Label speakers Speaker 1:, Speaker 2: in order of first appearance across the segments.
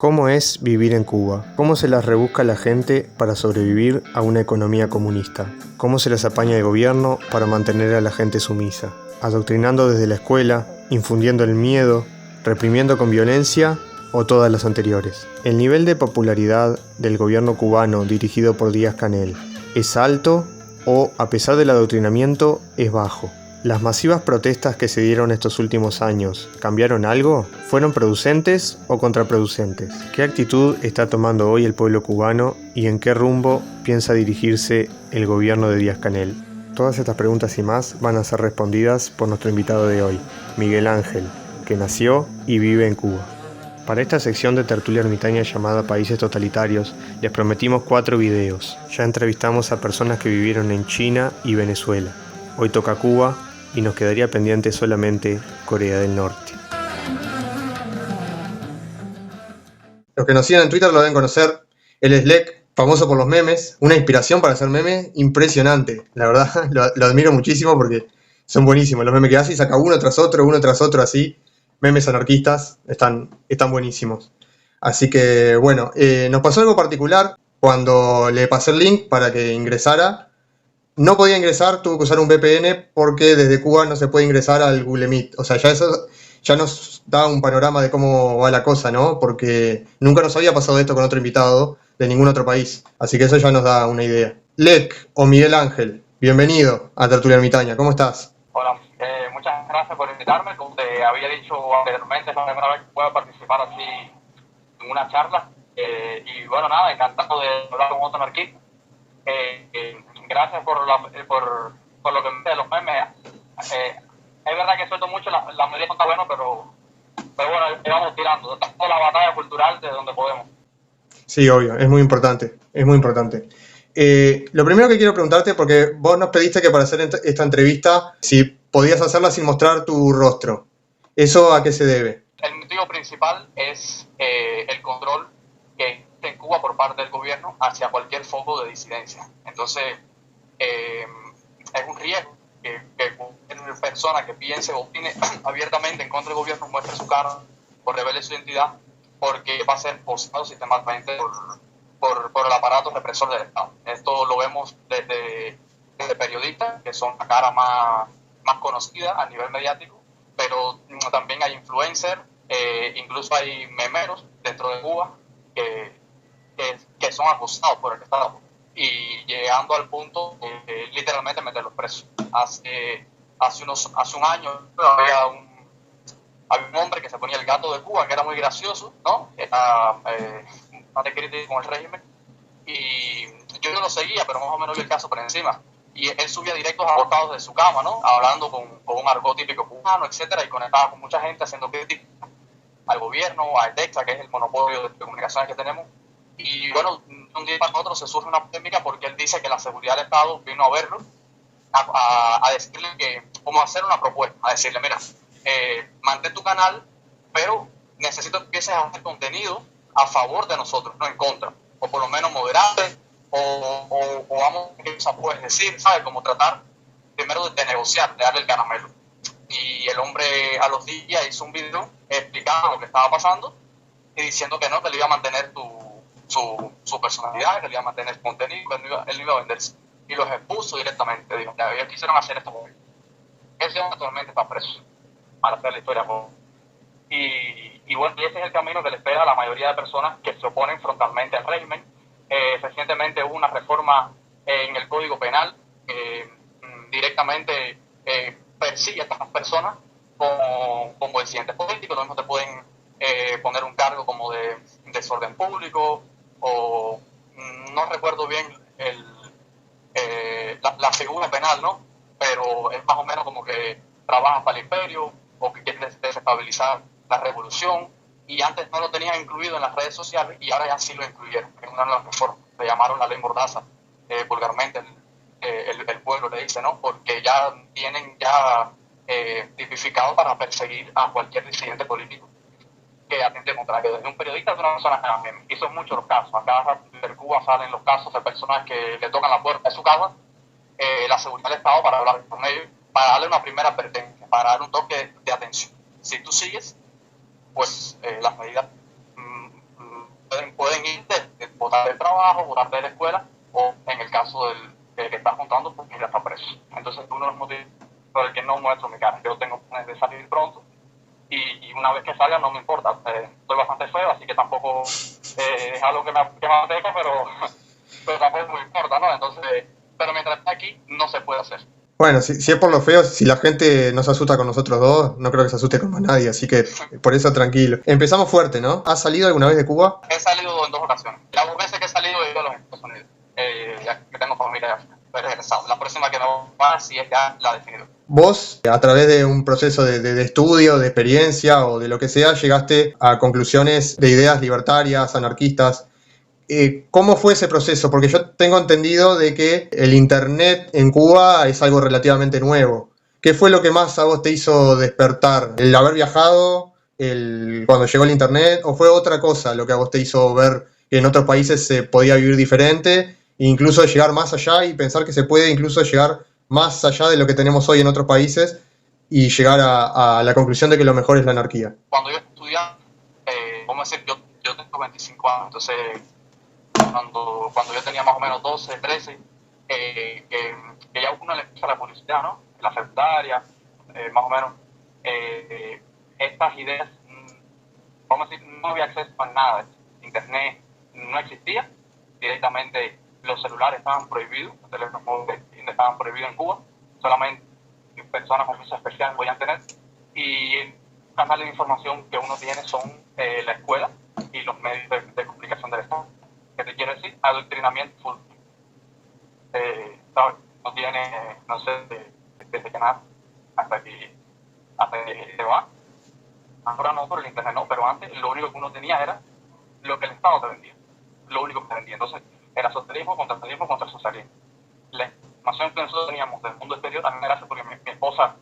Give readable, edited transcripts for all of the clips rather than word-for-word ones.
Speaker 1: ¿Cómo es vivir en Cuba? ¿Cómo se las rebusca la gente para sobrevivir a una economía comunista? ¿Cómo se las apaña el gobierno para mantener a la gente sumisa? ¿Adoctrinando desde la escuela, infundiendo el miedo, reprimiendo con violencia o todas las anteriores? El nivel de popularidad del gobierno cubano dirigido por Díaz-Canel es alto o, a pesar del adoctrinamiento, es bajo. ¿Las masivas protestas que se dieron estos últimos años cambiaron algo? ¿Fueron producentes o contraproducentes? ¿Qué actitud está tomando hoy el pueblo cubano y en qué rumbo piensa dirigirse el gobierno de Díaz-Canel? Todas estas preguntas y más van a ser respondidas por nuestro invitado de hoy, Miguel Ángel, que nació y vive en Cuba. Para esta sección de tertulia ermitaña llamada Países Totalitarios, les prometimos 4 videos. Ya entrevistamos a personas que vivieron en China y Venezuela. Hoy toca Cuba y nos quedaría pendiente solamente Corea del Norte. Los que nos siguen en Twitter lo deben conocer. Él es Lek, famoso por los memes, una inspiración para hacer memes impresionante. La verdad, lo admiro muchísimo porque son buenísimos los memes que hace y saca uno tras otro así. Memes anarquistas, están buenísimos. Así que bueno, nos pasó algo particular cuando le pasé el link para que ingresara. No podía ingresar, tuvo que usar un VPN porque desde Cuba no se puede ingresar al Google Meet. O sea, ya eso ya nos da un panorama de cómo va la cosa, ¿no? Porque nunca nos había pasado esto con otro invitado de ningún otro país. Así que eso ya nos da una idea. Lek o Miguel Ángel, bienvenido a Tertulia Ermitaña. ¿Cómo estás?
Speaker 2: Hola, muchas gracias por invitarme. Como te había dicho anteriormente, es la primera vez que puedo participar así en una charla. Y bueno, nada, encantado de hablar con otro anarquista. Gracias por lo que me dice de los memes. Es verdad que suelto mucho, la mayoría no está bueno, pero bueno, vamos tirando. Estamos la batalla cultural de donde podemos.
Speaker 1: Sí, obvio, es muy importante, es muy importante. Lo primero que quiero preguntarte, porque vos nos pediste que para hacer esta entrevista, si podías hacerla sin mostrar tu rostro. ¿Eso a qué se debe?
Speaker 2: El motivo principal es el control que existe en Cuba por parte del gobierno hacia cualquier foco de disidencia. Entonces, es un riesgo que una persona que piense o opine abiertamente en contra del gobierno muestre su cara o revele su identidad, porque va a ser posado sistemáticamente por el aparato represor del Estado. Esto lo vemos desde periodistas, que son la cara más conocida a nivel mediático, pero también hay influencers, incluso hay memeros dentro de Cuba que son acusados por el Estado y llegando al punto de literalmente meterlos presos. Hace un año había un hombre que se ponía el gato de Cuba, que era muy gracioso, ¿no? Era bastante crítico con el régimen, y yo no lo seguía, pero más o menos vi el caso por encima. Y él subía directos a portados de su cama, ¿no? Hablando con un argot típico cubano, etcétera, y conectaba con mucha gente haciendo críticas al gobierno, a ETEXA, que es el monopolio de comunicaciones que tenemos. Y bueno, un día para otro se surge una polémica porque él dice que la seguridad del Estado vino a verlo, a decirle que, cómo hacer una propuesta, a decirle, mira, mantén tu canal, pero necesito que empieces a hacer contenido a favor de nosotros, no en contra, o por lo menos moderarte, o vamos, ¿qué cosa puedes decir? ¿Sabes? Como tratar primero de negociar, de darle el caramelo. Y el hombre a los días hizo un video explicando lo que estaba pasando y diciendo que no, que le iba a mantener su personalidad, que le iba a mantener su contenido, que él no iba a venderse. Y los expuso directamente. Dijo, ya, ellos quisieron hacer esto con él. Él actualmente está preso, para hacer la historia. Y bueno, y ese es el camino que le espera a la mayoría de personas que se oponen frontalmente al régimen. Recientemente hubo una reforma en el Código Penal que directamente persigue a estas personas como disidentes políticos. Lo mismo te pueden poner un cargo como de desorden público, o no recuerdo bien la figura penal, ¿no? Pero es más o menos como que trabajas para el imperio o que quieres desestabilizar la revolución, y antes no lo tenían incluido en las redes sociales y ahora ya sí lo incluyeron en una nueva reforma. Le llamaron la ley Mordaza, vulgarmente el pueblo le dice, ¿no? Porque ya tienen tipificado para perseguir a cualquier disidente político que atente contra ellos, desde un periodista hasta una persona también. Y son muchos los casos. Acá en Cuba salen los casos de personas que le tocan la puerta de su casa, la seguridad del Estado, para hablar con ellos, para darle una primera advertencia, para darle un toque de atención. Si tú sigues, pues las medidas botar del trabajo, botar de la escuela, o en el caso del que está juntando, pues ya está preso. Entonces, uno de los motivos por el que no muestro mi cara. Yo tengo planes de salir pronto, y una vez que salga no me importa. Estoy bastante feo, así que tampoco es algo que me ateca, pero tampoco me importa, ¿no? Entonces, pero mientras esté aquí, no se puede hacer.
Speaker 1: Bueno, si es por lo feo, si la gente no se asusta con nosotros dos, no creo que se asuste con más nadie, así que por eso tranquilo. Empezamos fuerte, ¿no? ¿Has salido alguna vez de Cuba?
Speaker 2: He salido en 2 ocasiones. Las 2 veces que he salido he ido a los Estados Unidos, ya que tengo familia he regresado. La próxima que me voy a, si es ya la definido.
Speaker 1: Vos, a través de un proceso de estudio, de experiencia o de lo que sea, llegaste a conclusiones de ideas libertarias, anarquistas. ¿Cómo fue ese proceso? Porque yo tengo entendido de que el Internet en Cuba es algo relativamente nuevo. ¿Qué fue lo que más a vos te hizo despertar? ¿El haber viajado? ¿Cuando llegó el Internet? ¿O fue otra cosa lo que a vos te hizo ver que en otros países se podía vivir diferente? E incluso llegar más allá y pensar que se puede incluso llegar más allá de lo que tenemos hoy en otros países y llegar a la conclusión de que lo mejor es la anarquía.
Speaker 2: Cuando yo estudiaba, vamos a decir, yo tengo 25 años, entonces cuando yo tenía más o menos 12, 13, que ya uno le empieza la publicidad, ¿no? La secundaria, más o menos, estas ideas, vamos a decir, no había acceso a nada. Internet no existía, directamente los celulares estaban prohibidos, los teléfonos móviles estaban prohibidos en Cuba, solamente personas con permiso especial podían tener, y el canal de información que uno tiene son la escuela y los medios de comunicación del Estado. ¿Qué te quiero decir? Adoctrinamiento full. ¿Sabes? No tiene, no sé, desde que nada hasta que se va. Ahora no por el internet, no, pero antes lo único que uno tenía era lo que el Estado te vendía. Lo único que te vendía. Entonces, era socialismo contra socialismo. La información que nosotros teníamos del mundo exterior también era porque mi esposa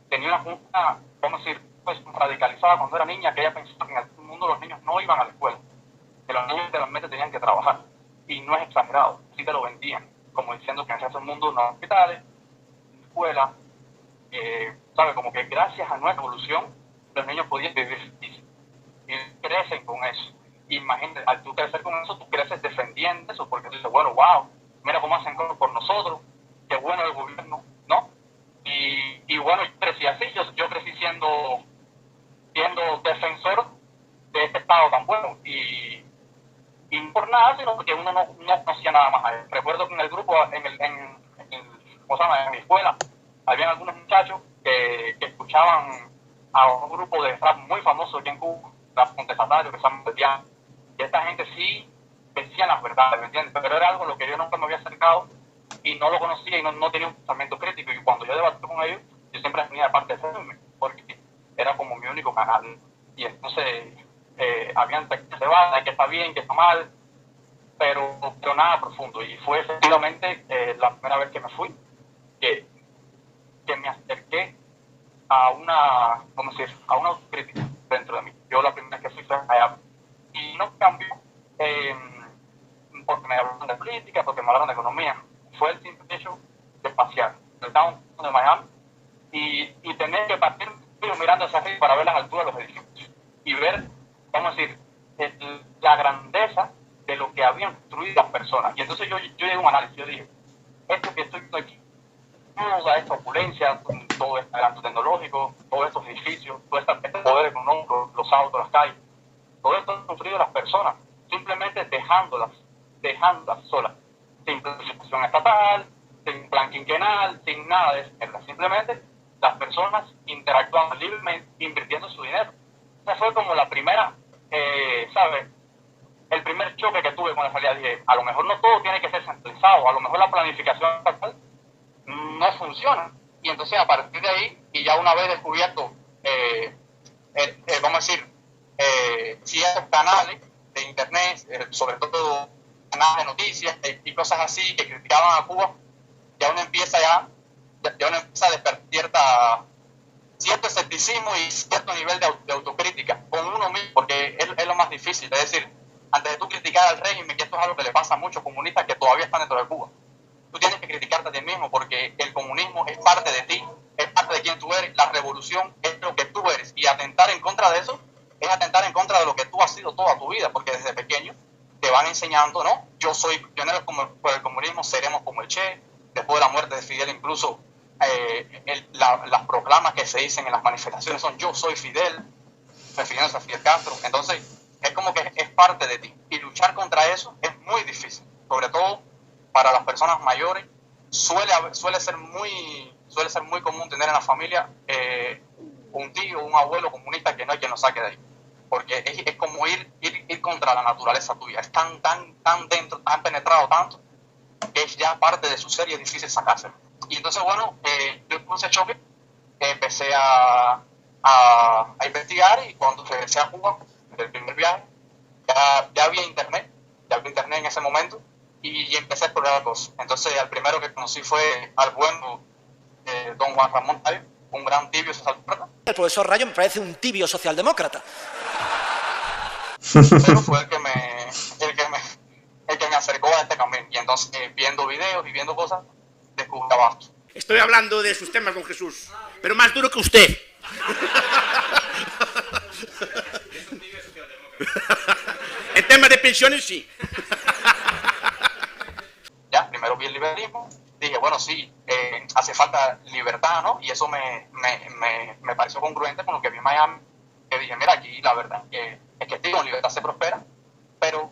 Speaker 2: tenía una, vamos a decir, pues radicalizada cuando era niña, que ella pensaba que en el mundo los niños no iban a la escuela, que los niños literalmente tenían que trabajar. Y no es exagerado, sí te lo vendían, como diciendo que en ese mundo no hay hospitales, escuelas, ¿sabes? Como que gracias a nuestra evolución, los niños podían vivir felices. Y crecen con eso. Imagínate, al tú crecer con eso, tú creces defendiendo eso, porque tú dices, bueno, wow, mira cómo hacen cosas por nosotros, qué bueno el gobierno, ¿no? Y bueno, yo crecí así, yo crecí siendo defensor de este Estado tan bueno, y no por nada, sino porque uno no conocía nada más a él. Recuerdo que en el grupo, en mi escuela, habían algunos muchachos que escuchaban a un grupo de rap muy famoso aquí en Cuba, rap contestatario, que se llama El Diablo. Y esta gente sí decían las verdades, ¿me entiendes? Pero era algo a lo que yo nunca me había acercado y no lo conocía y no tenía un pensamiento crítico. Y cuando yo debatí con ellos, yo siempre tenía parte de firme, porque era como mi único canal. Y entonces habían pequeños debates de que está bien, que está mal, pero nada profundo. Y fue efectivamente la primera vez que me fui, que me acerqué a una autocrítica dentro de mí. Yo la primera vez que fui fue allá. Y no cambió porque me hablaron de política, porque me hablaron de economía. Fue el simple hecho de pasear del downtown de Miami y tener que partir mirando hacia arriba para ver las alturas de los edificios y ver, vamos a decir, la grandeza de lo que habían construido las personas. Y entonces yo llegué a un análisis, yo dije, esto que estoy viendo aquí, toda esta opulencia, todo este adelanto tecnológico, todos estos edificios, todo este poder económico, los autos, las calles, todo esto han construido las personas, simplemente dejándolas solas, sin planificación estatal, sin plan quinquenal, sin nada de eso. Simplemente las personas interactuando libremente, invirtiendo su dinero. Esa fue como la primera, ¿sabes? El primer choque que tuve con la salida. Dije, a lo mejor no todo tiene que ser centralizado, a lo mejor la planificación estatal no funciona. Y entonces a partir de ahí, y ya una vez descubierto, vamos a decir, ciertos canales de internet, sobre todo canales de noticias y cosas así que criticaban a Cuba, ya uno empieza a despertar cierto escepticismo y cierto nivel de autocrítica con uno mismo, porque es lo más difícil. Es decir, antes de tú criticar al régimen, que esto es algo que le pasa a muchos comunistas que todavía están dentro de Cuba, tú tienes que criticarte a ti mismo, porque el comunismo es parte de ti, es parte de quien tú eres. La revolución es lo que tú eres, y atentar en contra de eso es atentar en contra de lo que tú has sido toda tu vida, porque desde pequeño te van enseñando, ¿no? Yo soy pionero por el comunismo, seremos como el Che. Después de la muerte de Fidel, incluso las proclamas que se dicen en las manifestaciones son yo soy Fidel, refiriéndose a Fidel Castro. Entonces, es como que es parte de ti. Y luchar contra eso es muy difícil, sobre todo para las personas mayores. Suele ser muy común tener en la familia un tío, un abuelo comunista que no hay quien lo saque de ahí. Porque es como ir contra la naturaleza tuya. Es tan dentro, tan penetrado tanto, que es ya parte de su ser y es difícil sacárselo. Y entonces, bueno, yo con ese choque empecé a investigar, y cuando regresé a Cuba, del primer viaje, ya había internet en ese momento, y empecé a explorar cosas. Entonces, el primero que conocí fue al bueno don Juan Ramón Rayo, un gran tibio socialdemócrata.
Speaker 3: El profesor Rayo me parece un tibio socialdemócrata.
Speaker 2: Pero fue el que me acercó a este camino. Y entonces, viendo videos y viendo cosas, descubrí Abastos.
Speaker 4: Estoy hablando de sus temas, don Jesús, pero más duro que usted. En temas de pensiones, sí.
Speaker 2: Ya, primero vi el liberalismo, dije, bueno, sí, hace falta libertad, ¿no? Y eso me pareció congruente con lo que vi en Miami, que dije, mira, aquí la verdad es que con libertad se prospera, pero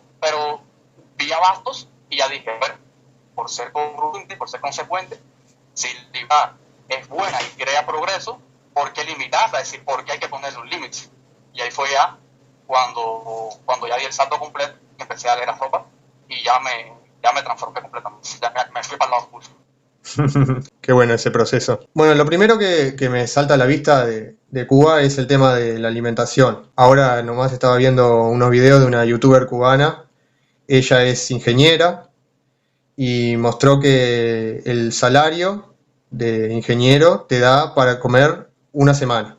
Speaker 2: vi a Bastos y ya dije, bueno, por ser congruente, por ser consecuente, si la libertad es buena y crea progreso, ¿por qué limitarla? Es decir, ¿por qué hay que ponerle un límite? Y ahí fue ya cuando ya di el salto completo, empecé a leer a ropa y ya me transformé completamente, ya me fui para el lado oscuro.
Speaker 1: Qué bueno ese proceso. Bueno, lo primero que me salta a la vista de Cuba es el tema de la alimentación. Ahora nomás estaba viendo unos videos de una youtuber cubana. Ella es ingeniera y mostró que el salario de ingeniero te da para comer una semana.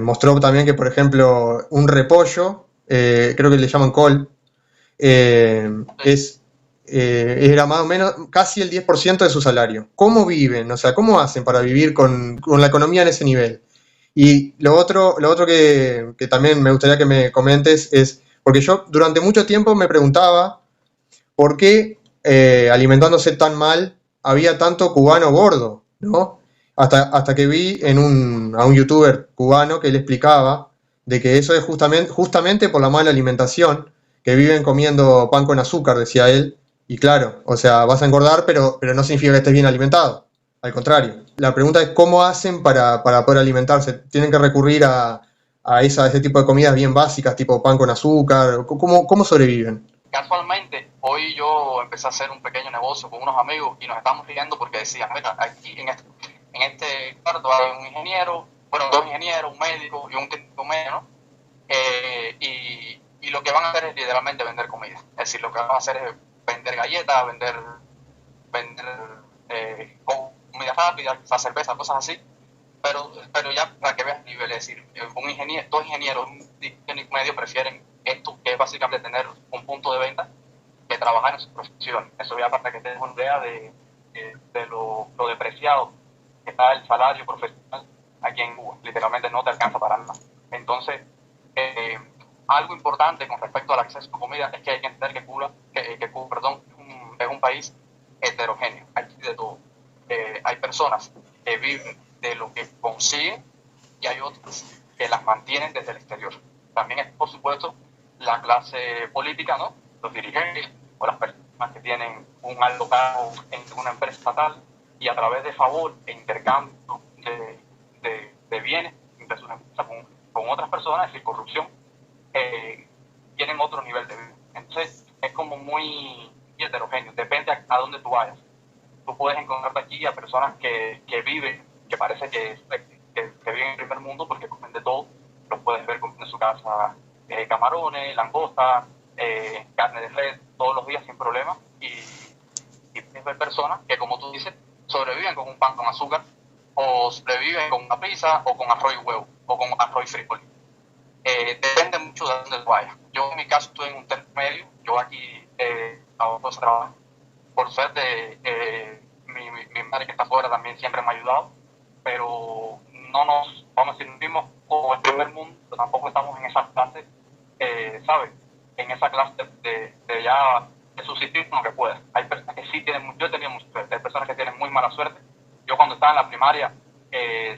Speaker 1: Mostró también que, por ejemplo, un repollo, creo que le llaman col, era más o menos casi el 10% de su salario. ¿Cómo viven? O sea, ¿cómo hacen para vivir con la economía en ese nivel? Y lo otro que también me gustaría que me comentes es, porque yo durante mucho tiempo me preguntaba por qué alimentándose tan mal había tanto cubano gordo, ¿no? Hasta que vi a un youtuber cubano que le explicaba de que eso es justamente por la mala alimentación, que viven comiendo pan con azúcar, decía él, y claro, o sea, vas a engordar, pero no significa que estés bien alimentado, al contrario. La pregunta es cómo hacen para poder alimentarse. ¿Tienen que recurrir a ese tipo de comidas bien básicas, tipo pan con azúcar? ¿Cómo sobreviven?
Speaker 2: Casualmente, hoy yo empecé a hacer un pequeño negocio con unos amigos y nos estamos riendo porque decían, mira, aquí en este cuarto hay un ingeniero, bueno, dos ingenieros, un médico y un técnico medio, ¿no? Y lo que van a hacer es literalmente vender comida. Es decir, lo que van a hacer es vender galletas, vender comida rápida, quizás cerveza, cosas así. Pero ya para que veas el nivel, es decir, dos ingenieros, un técnico medio prefieren esto, que es básicamente tener un punto de venta, que trabajar en su profesión. Eso ya para que te des una idea de lo depreciado que está el salario profesional aquí en Cuba. Literalmente no te alcanza para nada. Entonces, algo importante con respecto al acceso a comida es que hay que entender que Cuba es un país heterogéneo. Hay de todo. Hay personas que viven de lo que consiguen y hay otras que las mantienen desde el exterior. También es, por supuesto, la clase política, ¿no? Los dirigentes o las personas que tienen un alto cargo en una empresa estatal y a través de favor e intercambio de bienes entre sus empresas con otras personas, es decir, corrupción, tienen otro nivel de vida. Entonces, es como muy heterogéneo, depende a dónde tú vayas. Tú puedes encontrarte aquí a personas que viven, que parece que viven en el primer mundo porque comen de todo. Los puedes ver comiendo en su casa camarones, langosta, carne de res, todos los días sin problema. Y puedes ver personas que, como tú dices, sobreviven con un pan con azúcar, o sobreviven con una pizza, o con arroz y huevo, o con arroz y frijol. Depende mucho de dónde tú vayas. Yo en mi caso estoy en un término medio. Yo aquí hago trabajo. Por suerte, mi madre que está afuera también siempre me ha ayudado, pero no nos, vamos a decir, vivimos como el primer mundo, pero tampoco estamos en esas clases, ¿sabes? en esa clase de ya de subsistir con lo que pueda. Hay personas que sí tienen, yo he tenido mucha suerte, hay personas que tienen muy mala suerte. Yo cuando estaba en la primaria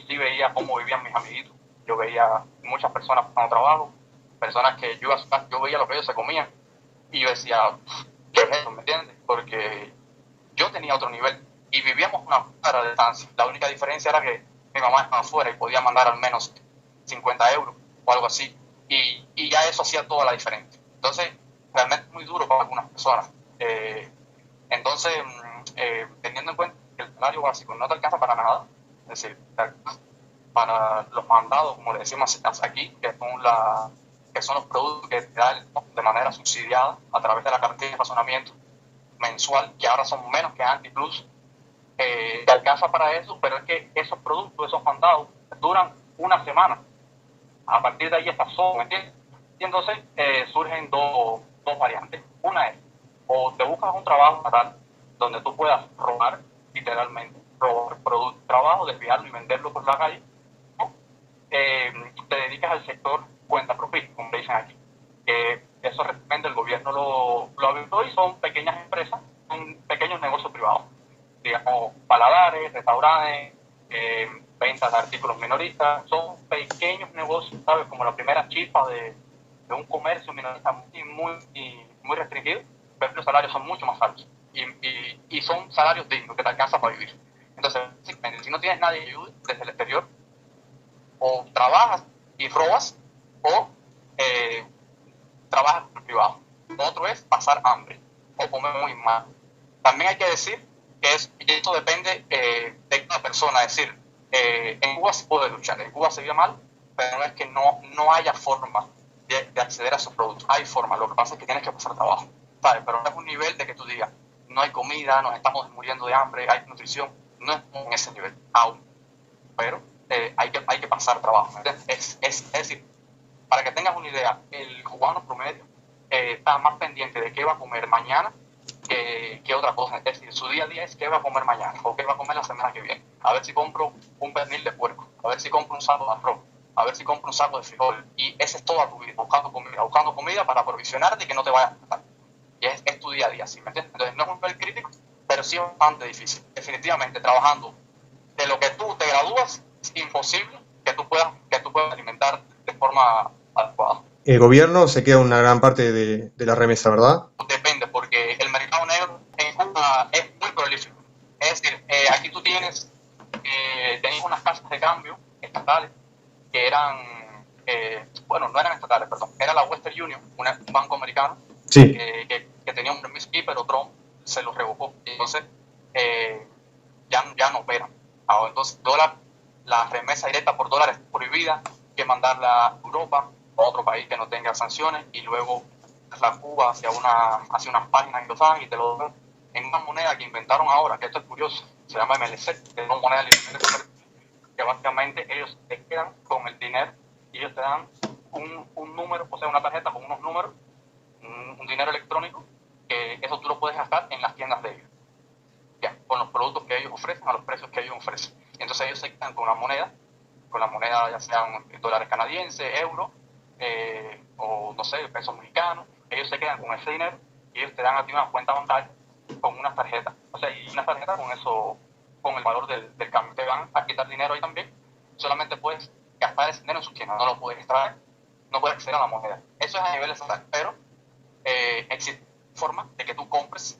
Speaker 2: sí veía cómo vivían mis amiguitos, yo veía muchas personas pasando trabajo, personas que yo veía lo que ellos se comían y yo decía, ¿qué es eso? ¿Me entiendes? Porque yo tenía otro nivel y vivíamos una cuadra de distancia. La única diferencia era que mi mamá estaba afuera y podía mandar al menos 50 euros o algo así. Y ya eso hacía toda la diferencia. Entonces, realmente es muy duro para algunas personas. Entonces, teniendo en cuenta que el salario básico no te alcanza para nada, es decir, para los mandados, como le decimos aquí, que son los productos que te dan de manera subsidiada a través de la cartilla de razonamiento mensual, que ahora son menos que antes incluso, te alcanza para eso, pero es que esos productos, esos mandados, duran una semana. A partir de ahí está solo, ¿me entiendes? Y entonces surgen dos variantes. Una es, o te buscas un trabajo tal donde tú puedas robar, literalmente, robar producto de trabajo, desviarlo y venderlo por la calle, o te dedicas al sector cuenta propia, como le dicen aquí. Eso realmente el gobierno lo habilitó y son pequeñas empresas, son pequeños negocios privados, digamos, paladares, restaurantes, ventas de artículos minoristas, son pequeños negocios, ¿sabes? Como la primera chispa de un comercio minorista muy restringido, pero los salarios son mucho más altos y son salarios dignos que te alcanzan para vivir. Entonces, si no tienes nadie que ayude desde el exterior, o trabajas y robas, o trabajas en privado. Otro es pasar hambre o comer muy mal. También hay que decir que esto depende de cada persona. Es decir, en Cuba se puede luchar, en Cuba se vive mal, pero no es que no haya forma de acceder a esos productos. Hay forma, lo que pasa es que tienes que pasar trabajo, ¿sabes? Pero no es un nivel de que tú digas, no hay comida, nos estamos muriendo de hambre, hay nutrición. No es en ese nivel aún, pero hay que pasar trabajo. Es decir, para que tengas una idea, el cubano promedio está más pendiente de qué va a comer mañana que otra cosa. Es decir, su día a día es qué va a comer mañana o qué va a comer la semana que viene. A ver si compro un pernil de puerco, a ver si compro un saco de arroz, a ver si compro un saco de frijol. Y esa es toda tu vida, buscando comida para aprovisionarte y que no te vayas a matar. Y es tu día a día, ¿sí me entiendes? Entonces no es un nivel crítico, pero sí es bastante difícil. Definitivamente, trabajando de lo que tú te gradúas, es imposible que tú puedas alimentar de forma adecuada.
Speaker 1: El gobierno se queda una gran parte de la remesa, ¿verdad?
Speaker 2: Depende, porque el mercado negro en Cuba es muy prolífico. Es decir, aquí tú tenías unas casas de cambio estatales que eran, bueno, no eran estatales, perdón, era la Western Union, un banco americano,
Speaker 1: Sí.
Speaker 2: que tenía un permiso aquí, pero Trump se lo revocó. Entonces, ya no operan. Ahora, entonces, la remesa directa por dólares es prohibida, hay que mandarla a Europa o a otro país que no tenga sanciones y luego la Cuba hacia unas páginas que lo saben y te lo dan en una moneda que inventaron ahora, que esto es curioso, se llama MLC, que es una moneda libre que básicamente ellos te quedan con el dinero y ellos te dan un número, o sea, una tarjeta con unos números, un dinero electrónico, que eso tú lo puedes gastar en las tiendas de ellos, ya, con los productos que ellos ofrecen, a los precios que ellos ofrecen. Entonces ellos se quedan con la moneda ya sean dólares canadienses, euros, o no sé, pesos mexicanos, ellos se quedan con ese dinero y ellos te dan a ti una cuenta bancaria con unas tarjetas, o sea, y una tarjeta con eso, con el valor del cambio. Te van a quitar dinero ahí también, solamente puedes gastar ese dinero en su tienda, no lo puedes extraer, no puedes acceder a la moneda. Eso es a nivel estatal, pero existe forma de que tú compres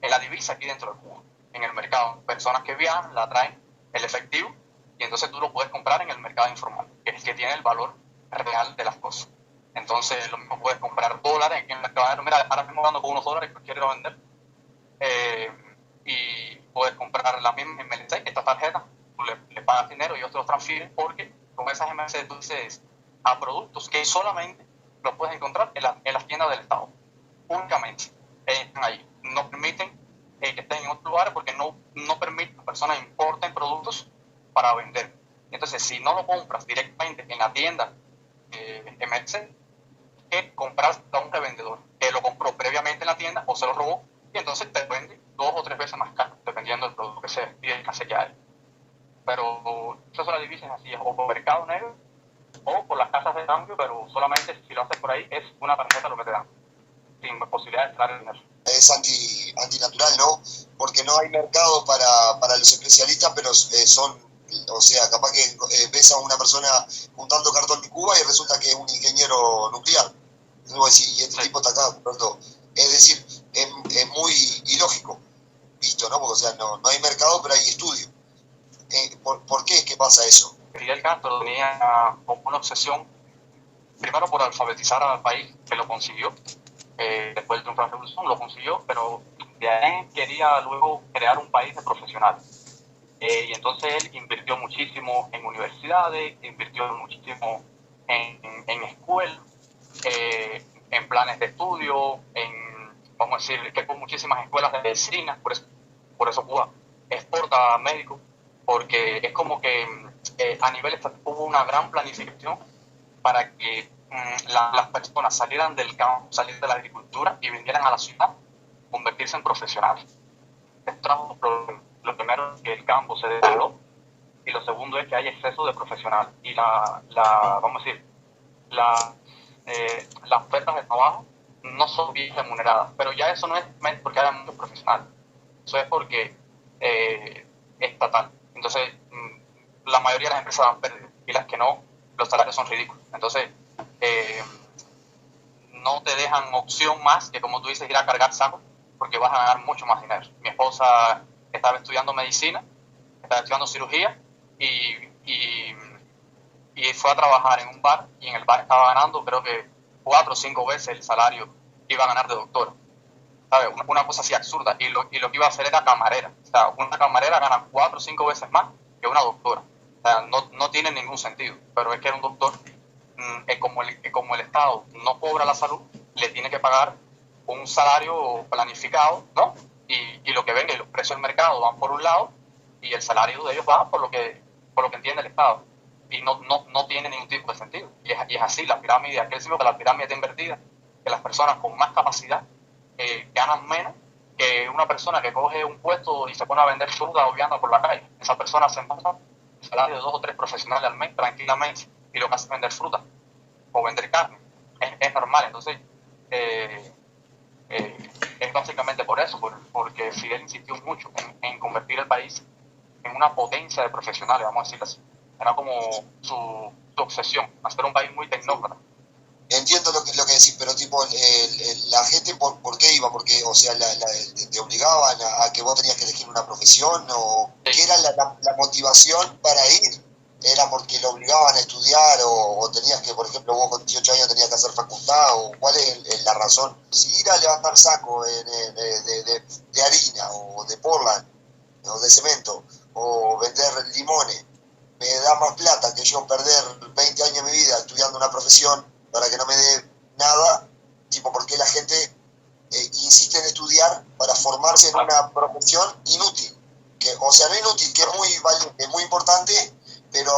Speaker 2: la divisa aquí dentro de Cuba, en el mercado. Personas que viajan, la traen el efectivo y entonces tú lo puedes comprar en el mercado informal, que es el que tiene el valor real de las cosas. Entonces, lo mismo puedes comprar dólares en el mercado. Mira, ahora mismo dando con unos dólares que quiero vender, y puedes comprar la misma MLC, esta tarjeta, tú le pagas dinero y ellos te los transfieren, porque con esas MLC tú dices a productos que solamente los puedes encontrar en las tiendas del Estado, únicamente están ahí. No permiten que estén en otros lugares porque no permiten que personas importen productos para vender. Entonces, si no lo compras directamente en la tienda MLC, que compras a un revendedor que lo compró previamente en la tienda o se lo robó y entonces te vende 2 o 3 veces más caro, dependiendo del producto que sea y del escasez que hay. Pero eso es la divisa así, o por mercado negro o por las casas de cambio, pero solamente si lo haces por ahí es una tarjeta lo que te dan, sin posibilidad de extraer el dinero.
Speaker 5: Es antinatural, ¿no? Porque no hay mercado para los especialistas, pero o sea, capaz que ves a una persona juntando cartón de Cuba y resulta que es un ingeniero nuclear. Y este tipo está acá comprando. Es decir, es muy ilógico, visto, ¿no? Porque, o sea, no hay mercado, pero hay estudio. ¿Por qué es que pasa eso?
Speaker 2: Fidel Castro tenía como una obsesión, primero por alfabetizar al país, que lo consiguió. Después de la revolución lo consiguió, pero de ahí quería luego crear un país de profesionales. Y entonces él invirtió muchísimo en universidades, invirtió muchísimo en escuelas, en planes de estudio, vamos a decir, que con muchísimas escuelas de medicina, por eso Cuba exporta médicos, porque es como que a nivel estatal hubo una gran planificación para que las personas salieran del campo, salieran de la agricultura y vinieran a la ciudad, convertirse en profesionales. Esto trajo problemas. Lo primero es que el campo se deterioró y lo segundo es que hay exceso de profesionales. Y vamos a decir, las ofertas de trabajo no son bien remuneradas, pero ya eso no es porque haya muchos profesionales, eso es porque es estatal. Entonces, la mayoría de las empresas dan pérdidas y las que no, los salarios son ridículos. Entonces, no te dejan opción más que, como tú dices, ir a cargar saco, porque vas a ganar mucho más dinero. Mi esposa estaba estudiando medicina, estaba estudiando cirugía y fue a trabajar en un bar y en el bar estaba ganando creo que 4 o 5 veces el salario que iba a ganar de doctora. ¿Sabes? Una cosa así absurda. Y lo que iba a hacer era camarera. O sea, una camarera gana 4 o 5 veces más que una doctora. O sea, no tiene ningún sentido. Pero es que era un doctor, como el Estado no cobra la salud, le tiene que pagar un salario planificado, ¿no? Y lo que venga y los precios del mercado van por un lado y el salario de ellos va por lo que entiende el Estado. Y no tiene ningún tipo de sentido. Y es así, la pirámide, aquel siglo que la pirámide está invertida, que las personas con más capacidad ganan menos que una persona que coge un puesto y se pone a vender fruta o vianda por la calle. Esa persona se encuentra el salario de 2 o 3 profesionales al mes tranquilamente y lo que hace es vender fruta o vender carne. Es normal. Entonces, es básicamente por eso, porque Fidel insistió mucho en convertir el país en una potencia de profesionales, vamos a decirlo así. Era como su obsesión, hacer un país muy tecnócrata.
Speaker 5: Entiendo lo que decís, pero tipo, la gente, ¿por qué iba? Porque, o sea, te obligaban a que vos tenías que elegir una profesión, o
Speaker 2: Sí.
Speaker 5: ¿qué era la motivación para ir? ¿Era porque lo obligaban a estudiar o tenías que, por ejemplo, vos con 18 años tenías que hacer facultad? ¿O cuál es la razón? Si ir a levantar saco de harina o de Portland o de cemento o vender limones me da más plata que yo perder 20 años de mi vida estudiando una profesión para que no me dé nada, tipo, ¿por qué la gente insiste en estudiar para formarse en una profesión inútil? Que, o sea, no inútil, que es muy importante, pero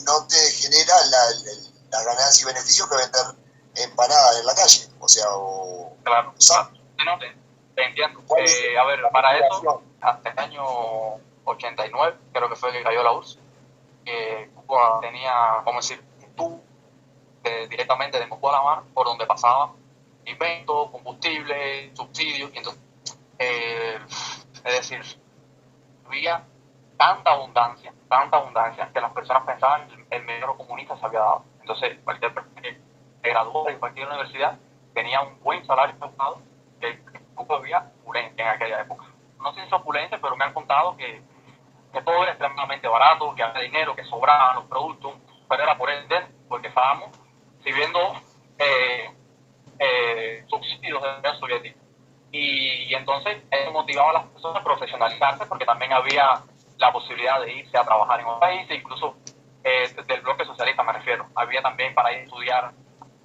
Speaker 5: no te genera la ganancia y beneficio que vender empanadas en la calle. O sea,
Speaker 2: Claro.
Speaker 5: ¿sabes?
Speaker 2: Sí, no, te entiendo.
Speaker 5: ¿Cuál es
Speaker 2: A ver, para eso,
Speaker 5: motivación?
Speaker 2: hasta el año 89, creo que fue que cayó la URSS, Cuba tenía, vamos a decir, un tubo directamente de Moscú a La Habana, por donde pasaba inventos, combustible, subsidios, y entonces, es decir, había tanta abundancia, que las personas pensaban que el medio comunista se había dado. Entonces, cualquier persona que se graduó de cualquier universidad tenía un buen salario pagado, que en Cuba había opulencia en aquella época. No sé si es opulencia, pero me han contado que todo era extremadamente barato, que había dinero, que sobraban los productos, pero era por ende, porque estábamos recibiendo subsidios de la Unión Soviética. Y entonces eso motivaba a las personas a profesionalizarse, porque también había la posibilidad de irse a trabajar en otros países, incluso del bloque socialista me refiero. Había también para ir a estudiar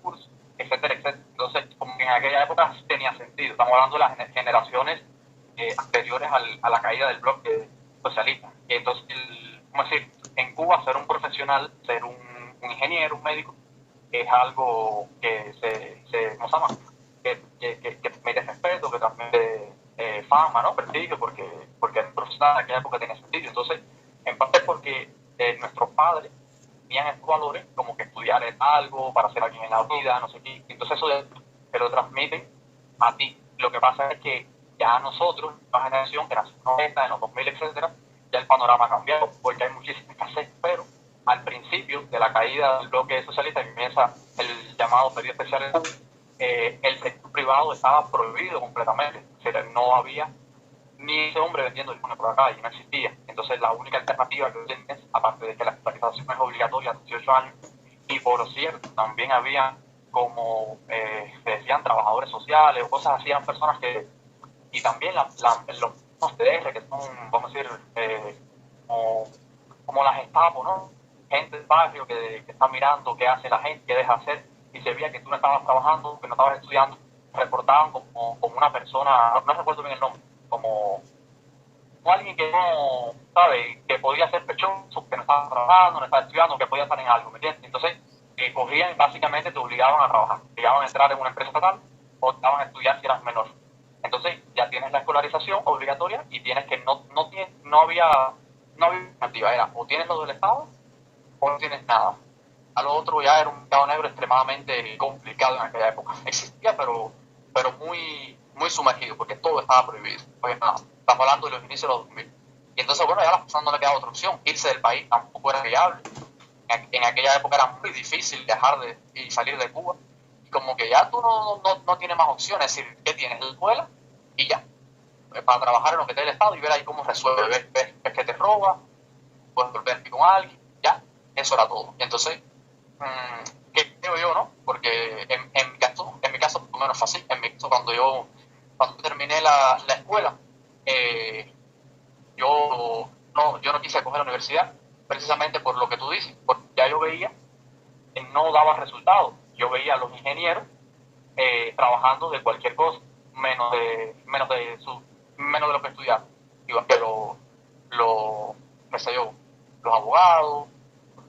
Speaker 2: cursos, etcétera, etcétera. Entonces, como en aquella época sí tenía sentido. Estamos hablando de las generaciones anteriores a la caída del bloque socialista. Y entonces, ¿cómo decir? En Cuba ser un profesional, ser un ingeniero, un médico, es algo que ¿cómo se llama? Que merece respeto, que también fama, ¿no? Prestigio, porque el profesional en aquella época tenía sentido. Entonces, en parte porque nuestros padres tenían estos valores, como que estudiar es algo, para ser alguien en la vida, no sé qué. Entonces eso te lo transmiten a ti. Lo que pasa es que ya nosotros, la generación que nació en los 90, en los 2000, etcétera, ya el panorama ha cambiado, porque hay muchísima escasez, pero al principio de la caída del bloque socialista comienza el llamado periodo especial, el sector privado estaba prohibido completamente, o sea, no había ni ese hombre vendiendo limón por la calle, no existía. Entonces la única alternativa que tienes, aparte de que la escolarización es obligatoria a 18 años, y por cierto, también había como se decían trabajadores sociales o cosas así, eran personas que, y también los TDR, que son, vamos a decir, como las Gestapo, ¿no? Gente del barrio que está mirando qué hace la gente, qué deja hacer, y se veía que tú no estabas trabajando, que no estabas estudiando, reportaban como una persona, no recuerdo bien el nombre, como alguien que no, ¿sabe? Que podía ser pechoso, que no estaba trabajando, no estaba estudiando, que podía estar en algo, ¿me entiendes? Entonces, cogían y básicamente te obligaban a trabajar, te obligaban a entrar en una empresa estatal o te daban a estudiar si eras menor. Entonces, ya tienes la escolarización obligatoria y tienes que no había alternativa, era o tienes lo del Estado o no tienes nada. A lo otro ya era un mercado negro extremadamente complicado en aquella época. Existía, pero muy, muy sumergido, porque todo estaba prohibido. Pues nada, estamos hablando de los inicios de los 2000. Y entonces, bueno, ya a las personas no le quedaba otra opción. Irse del país tampoco era viable. En aquella época era muy difícil viajar y salir de Cuba. Y como que ya tú no tienes más opciones. Es decir, ¿qué tienes? La escuela y ya. Para trabajar en lo que te dé el Estado y ver ahí cómo resuelve. Ves que te roba, puedes volverte con alguien. Ya, eso era todo. Y entonces, ¿qué creo yo, no? Porque en mi caso, por lo menos fue así. En mi caso, cuando terminé la escuela, yo no quise coger la universidad, precisamente por lo que tú dices, porque ya yo veía que no daba resultados. Yo veía a los ingenieros trabajando de cualquier cosa, menos de lo que estudiaban. Igual que qué sé yo, los abogados,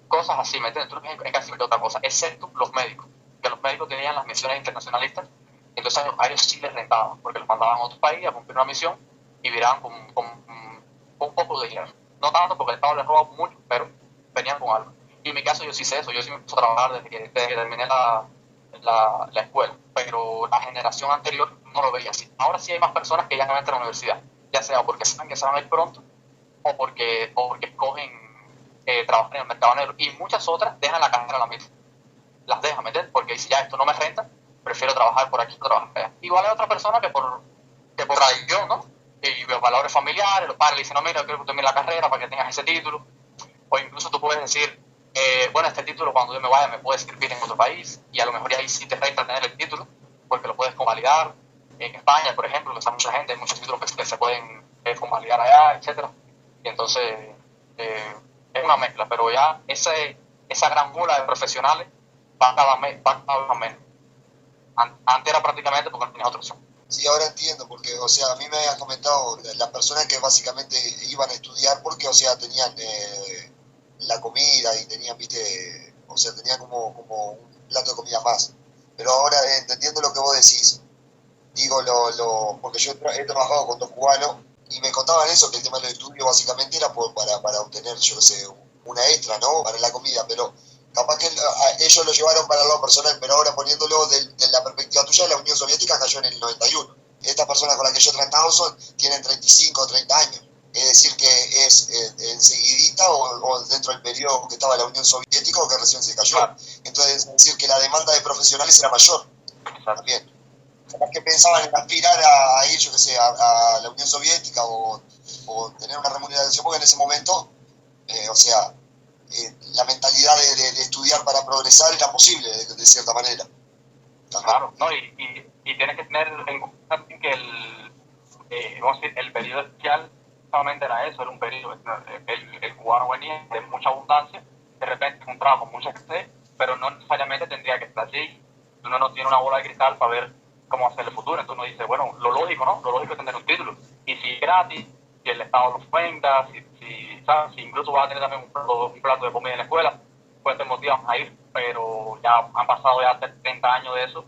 Speaker 2: cosas así, ¿me entiendes? En casi otra cosa, excepto los médicos, que los médicos tenían las misiones internacionalistas, entonces a ellos sí les rentaban, porque los mandaban a otro país a cumplir una misión y viraban con un poco de dinero. No tanto porque el Estado les roba mucho, pero venían con algo. Y en mi caso yo sí sé eso, yo sí me puse a trabajar desde que terminé la escuela, pero la generación anterior no lo veía así. Ahora sí hay más personas que ya no entran a la universidad, ya sea porque saben que se van a ir pronto o porque escogen trabajar en el mercado negro, y muchas otras dejan la carrera a la mitad, las dejan, ¿me entiendes? Porque si ya esto no me renta, prefiero trabajar por aquí o trabajar allá. Igual hay otra persona que por tradición, ¿no? Y valores familiares, los padres le dicen, no, mira, yo quiero que termine la carrera para que tengas ese título, o incluso tú puedes decir, bueno, este título cuando yo me vaya me puede servir en otro país, y a lo mejor ya ahí sí te renta tener el título, porque lo puedes convalidar. En España, por ejemplo, que está mucha gente, hay muchos títulos que se pueden convalidar allá, etcétera. Y entonces es una mezcla, pero ya esa gran mula de profesionales va cada vez menos. Antes era prácticamente porque no tenía otra opción.
Speaker 5: Sí, ahora entiendo, porque, o sea, a mí me habían comentado las personas que básicamente iban a estudiar porque, o sea, tenían la comida y tenían, viste, o sea, tenían como un plato de comida más. Pero ahora, entendiendo lo que vos decís, digo, porque yo he trabajado con dos cubanos y me contaban eso, que el tema del estudio básicamente era para obtener, yo qué sé, una extra, ¿no? Para la comida, pero capaz que ellos lo llevaron para el lado personal, pero ahora poniéndolo de la perspectiva tuya, la Unión Soviética cayó en el 91. Estas personas con las que yo he tratado tienen 35 o 30 años. Es decir, que es enseguidita o dentro del periodo que estaba la Unión Soviética o que recién se cayó. Entonces, es decir, que la demanda de profesionales era mayor. También. Capaz que pensaban en aspirar a ir, yo qué sé, a la Unión Soviética o tener una remuneración, porque en ese momento, o sea, la mentalidad de estudiar para progresar era posible de cierta manera.
Speaker 2: Claro, no, y tienes que tener en cuenta que el periodo especial solamente era eso, era un periodo, el cubano venía de mucha abundancia, de repente un trabajo con mucha escasez, pero no necesariamente tendría que estar allí. Uno no tiene una bola de cristal para ver cómo hacer el futuro, entonces uno dice, bueno, lo lógico, ¿no? Lo lógico es tener un título, y si es gratis, si el Estado lo fomenta, si incluso vas a tener también un plato de comida en la escuela, pues te motivan a ir, pero ya han pasado ya 30 años de eso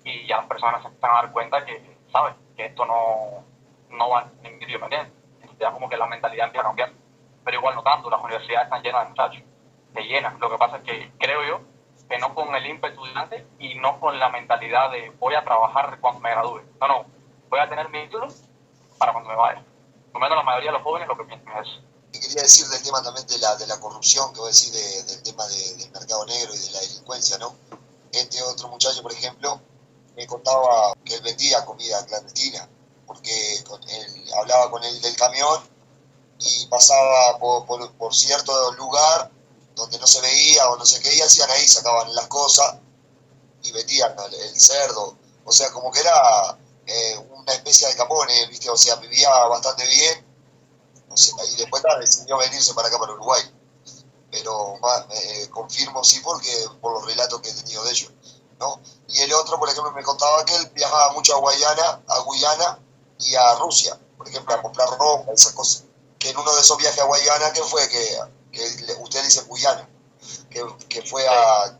Speaker 2: y ya las personas se están a dar cuenta que, ¿sabes? Que esto no va en ningún sitio, ¿me entiendes? Ya como que la mentalidad empieza a cambiar, pero igual no tanto, las universidades están llenas de muchachos, se llenan. Lo que pasa es que creo yo que no con el ímpetu de antes y no con la mentalidad de voy a trabajar cuando me gradúe. No, voy a tener mi título para cuando me vaya. Por lo menos la mayoría de los jóvenes lo que piensan es eso.
Speaker 5: Quería decir del tema también de la corrupción, que voy a decir del tema del mercado negro y de la delincuencia, ¿no? Este otro muchacho, por ejemplo, me contaba que él vendía comida clandestina, porque él hablaba con él del camión y pasaba por cierto lugar donde no se veía o no sé qué, y hacían ahí, sacaban las cosas y vendían el cerdo. O sea, como que era una especie de Capone, ¿viste? O sea, vivía bastante bien. O sea, y después decidió venirse para acá, para Uruguay. Pero confirmo sí, porque por los relatos que he tenido de ellos, ¿no? Y el otro, por ejemplo, me contaba que él viajaba mucho a Guyana y a Rusia, por ejemplo, a comprar ropa y esas cosas. Que en uno de esos viajes a Guyana, que fue que usted dice Guyana, que fue a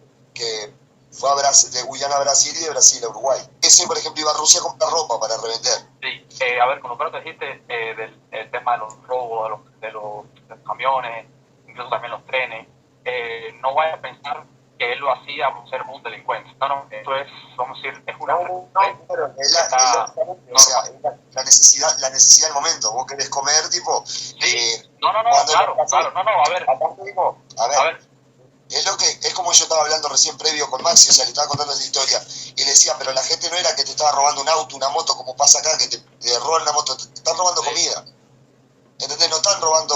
Speaker 5: Brasil, de Guyana a Brasil y de Brasil a Uruguay. Ese, por ejemplo, iba a Rusia a comprar ropa para revender.
Speaker 2: Sí, a ver, con lo que dijiste del tema de los robos, de los camiones, incluso también los trenes, no vaya a pensar que él lo hacía por ser un delincuente. No, esto es, vamos a decir, es una...
Speaker 5: Pero la necesidad del momento. Vos querés comer, tipo...
Speaker 2: Sí, claro, a ver.
Speaker 5: A ver. Es como yo estaba hablando recién previo con Maxi, o sea, le estaba contando esa historia, y le decía, pero la gente no era que te estaba robando un auto, una moto, como pasa acá, que te roban una moto, te están robando comida. ¿Entendés? No están robando...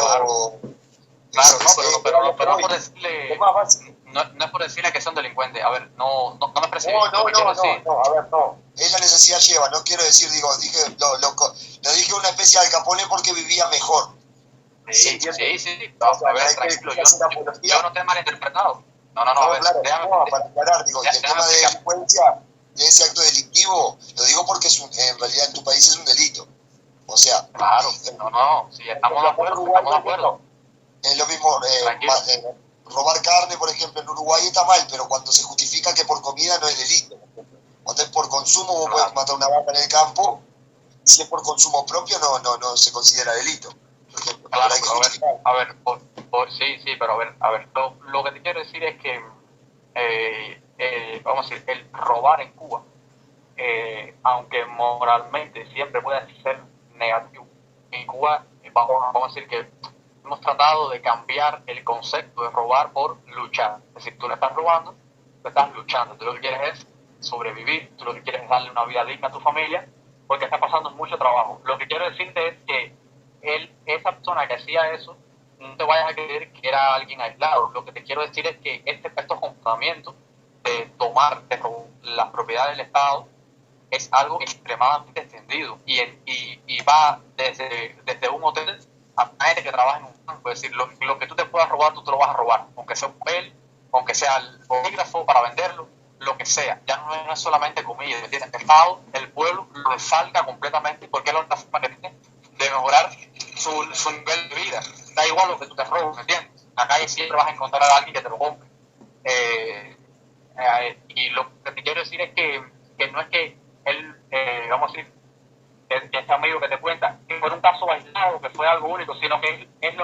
Speaker 2: Claro, pero no por decirle... No es por decirle que son delincuentes. A ver, no me expresé.
Speaker 5: No, a ver, no. Es la necesidad lleva, no quiero decir, lo dije una especie de Capone porque vivía mejor.
Speaker 2: Sí. No, a ver, tranquilo, yo no te he malinterpretado. No, a ver,
Speaker 5: claro, para aclarar, digo, y el tema de delincuencia, de ese acto delictivo, lo digo porque en realidad en tu país es un delito. O sea...
Speaker 2: Claro, sí, estamos de acuerdo.
Speaker 5: Es lo mismo, robar carne, por ejemplo, en Uruguay está mal, pero cuando se justifica que por comida no es delito. Cuando es por consumo, vos puedes matar una vaca en el campo, si es por consumo propio no se considera delito. Por ejemplo,
Speaker 2: claro, a ver, sí, pero a ver, lo que te quiero decir es que, vamos a decir, el robar en Cuba, aunque moralmente siempre puede ser negativo, en Cuba vamos a decir que hemos tratado de cambiar el concepto de robar por luchar. Es decir, tú no estás robando, tú estás luchando. Tú lo que quieres es sobrevivir, tú lo que quieres es darle una vida digna a tu familia, porque está pasando mucho trabajo. Lo que quiero decirte es que esa persona que hacía eso, no te vayas a creer que era alguien aislado. Lo que te quiero decir es que estos comportamientos de tomar las propiedades del Estado es algo extremadamente extendido y va desde un hotel a gente que trabaja en un banco. Es decir, lo que tú te puedas robar, tú te lo vas a robar, aunque sea un papel, aunque sea el bolígrafo para venderlo, lo que sea. Ya no es solamente comida, ¿entiendes? El Estado, el pueblo lo desfalca completamente porque es la única forma que tiene de mejorar su nivel de vida. Da igual lo que tú te robes, ¿me entiendes? En la calle siempre vas a encontrar a alguien que te lo compre. Y lo que te quiero decir es que no es que él, vamos a decir, este amigo que te cuenta, que fue un caso aislado, que fue algo único, sino que es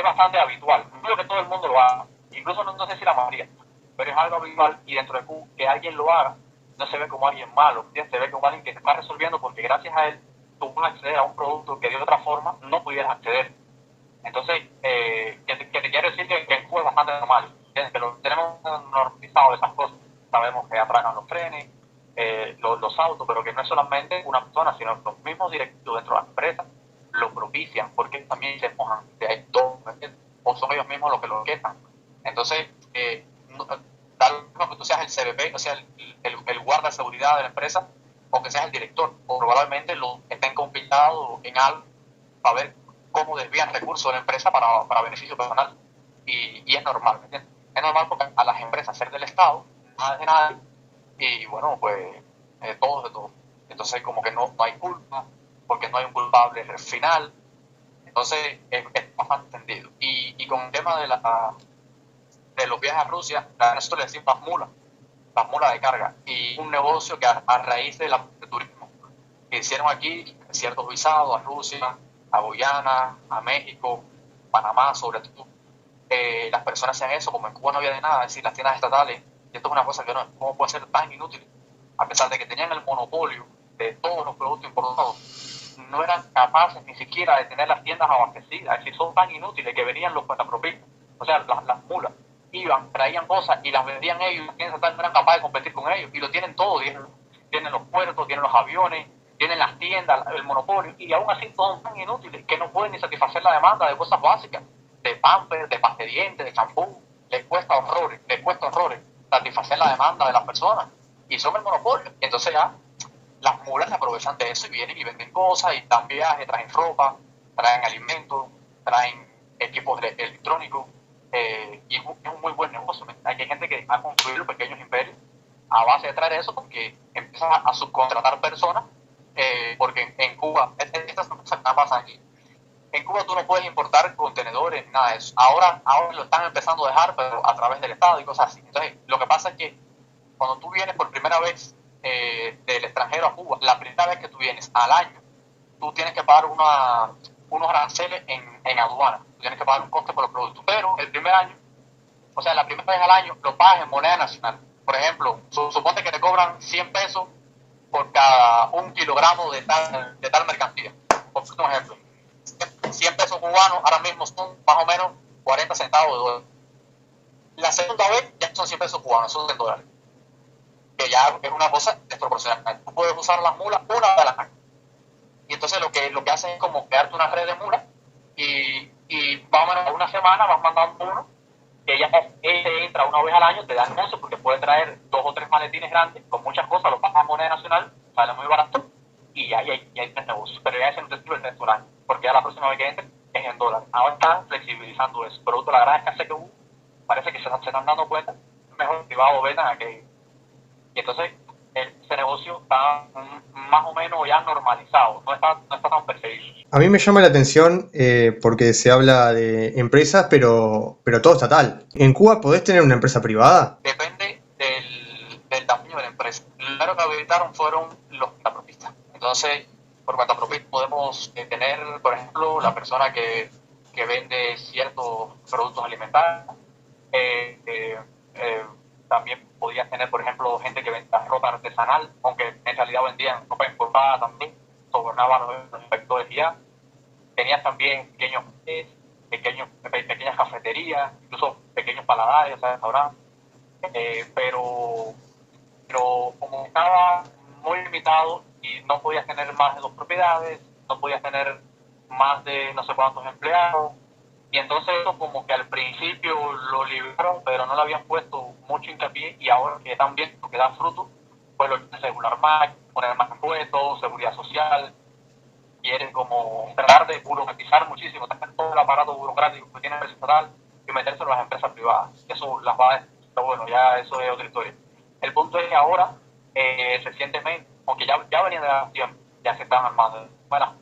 Speaker 2: bastante habitual. No digo que todo el mundo lo haga, incluso no sé si la mayoría, pero es algo habitual, y dentro de que alguien lo haga, no se ve como alguien malo, ¿sí? Se ve como alguien que se está resolviendo porque gracias a él tú vas a acceder a un producto que de otra forma no pudieras acceder. Entonces, que te quiero decir que en Cuba es bastante normal, ¿entiendes? Pero tenemos normalizado esas cosas. Sabemos que atracan los trenes, los autos, pero que no es solamente una persona, sino los mismos directivos dentro de la empresa lo propician porque también se mojan de ahí todo, o son ellos mismos los que lo orquestan. Entonces, tal vez que tú seas el CBP, o sea, el guarda de seguridad de la empresa, o que seas el director, o probablemente lo estén complicados en algo para ver cómo desvían recursos de la empresa para beneficio personal. Y es normal, ¿me entiendes? Es normal porque a las empresas ser del Estado, nada de nadie, y bueno, pues todos de todo. Entonces como que no hay culpa, porque no hay un culpable final. Entonces es bastante entendido. Y con el tema de los viajes a Rusia, a nosotros le decimos las mulas de carga, y un negocio que a raíz del turismo que hicieron aquí ciertos visados a Rusia, a Guyana, a México, Panamá sobre todo, las personas hacían eso, como en Cuba no había de nada, es decir, las tiendas estatales, y esto es una cosa que no, ¿cómo puede ser tan inútil? A pesar de que tenían el monopolio de todos los productos importados, no eran capaces ni siquiera de tener las tiendas abastecidas, es decir, son tan inútiles que venían los cuentapropistas, o sea, las mulas, iban, traían cosas y las vendían ellos, las tiendas estatales no eran capaces de competir con ellos, y lo tienen todo, tienen los puertos, tienen los aviones, tienen las tiendas, el monopolio, y aún así son tan inútiles que no pueden ni satisfacer la demanda de cosas básicas, de pampers, de pasta de dientes, de champú. Les cuesta horrores satisfacer la demanda de las personas, y son el monopolio. Entonces ya las mulas se aprovechan de eso y vienen y venden cosas, y dan viajes, traen ropa, traen alimentos, traen equipos electrónicos, y es un muy buen negocio. Hay gente que ha construido pequeños imperios a base de traer eso, porque empiezan a subcontratar personas, porque en Cuba, estas cosas que pasan aquí, en Cuba tú no puedes importar contenedores, nada de eso. Ahora lo están empezando a dejar, pero a través del Estado y cosas así. Entonces, lo que pasa es que cuando tú vienes por primera vez del extranjero a Cuba, la primera vez que tú vienes al año, tú tienes que pagar unos aranceles en aduana. Tú tienes que pagar un coste por los productos. Pero el primer año, o sea, la primera vez al año, lo pagas en moneda nacional. Por ejemplo, suponte que te cobran 100 pesos por cada 1 kilogramo de tal mercancía. Por ejemplo, 100 pesos cubanos ahora mismo son más o menos 40 centavos de dólar. La segunda vez ya son 100 pesos cubanos, son $100, que ya es una cosa desproporcional. Tú puedes usar las mulas una vez al año, y entonces lo que hacen es como crearte una red de mulas, y más o menos una semana vas mandando uno, que ya entra una vez al año, te da negocio porque puede traer 2 o 3 maletines grandes con muchas cosas, lo pagas en moneda nacional, sale muy barato, y ya hay negocio. Pero ya ese no te sirve el resto del año, porque ya la próxima vez que entre es en dólares. Ahora están flexibilizando eso. Producto de la gran escasez que hubo, parece que se están dando cuenta, es mejor privado vendan aquello. Y entonces ese negocio está más o menos ya normalizado, no está tan perseguido.
Speaker 1: A mí me llama la atención porque se habla de empresas, pero todo estatal. ¿En Cuba podés tener una empresa privada?
Speaker 2: Depende del tamaño de la empresa. Lo primero que habilitaron fueron los cuentapropistas. Entonces, por cuentapropista podemos tener, por ejemplo, la persona que vende ciertos productos alimentarios. También podías tener, por ejemplo, gente que vende ropa artesanal, aunque en realidad vendían ropa importada también, sobornaban a los inspectores y ya. Tenías también pequeñas cafeterías, incluso pequeños paladares, o sea, restaurantes, pero como estaba muy limitado y no podías tener más de 2 propiedades, no podías tener más de no sé cuántos empleados, y entonces eso como que al principio lo liberaron, pero no le habían puesto mucho hincapié, y ahora que también que da fruto, pues lo quieren regular más, poner más impuestos, seguridad social, quieren como tratar de burocratizar muchísimo, sacar todo el aparato burocrático que tiene el estatal y metérselo a las empresas privadas. Eso las va a... Pero bueno, ya eso es otra historia. El punto es que ahora, recientemente, aunque ya venían de la tiempo, ya se están armando, bueno,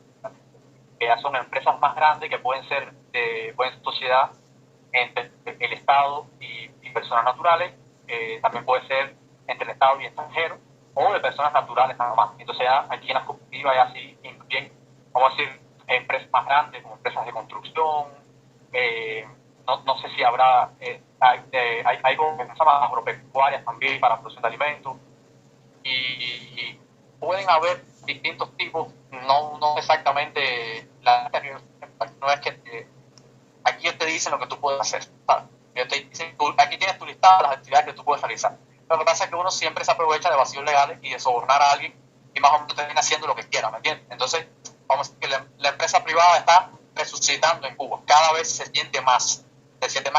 Speaker 2: que ya son empresas más grandes que pueden ser sociedad entre el Estado y personas naturales, también puede ser entre el Estado y extranjeros, o de personas naturales nada más. Entonces ya aquí en las cooperativas ya sí incluyen, vamos a decir, empresas más grandes como empresas de construcción, no sé si habrá, hay como empresas más agropecuarias también para producción de alimentos, y pueden haber distintos tipos, no exactamente, no es que aquí te dicen lo que tú puedes hacer, ¿sabes? Aquí tienes tu listado de las actividades que tú puedes realizar. Lo que pasa es que uno siempre se aprovecha de vacíos legales y de sobornar a alguien, y más o menos termina haciendo lo que quiera, ¿me entiendes? Entonces, vamos a decir que la empresa privada está resucitando en Cuba. Cada vez se siente más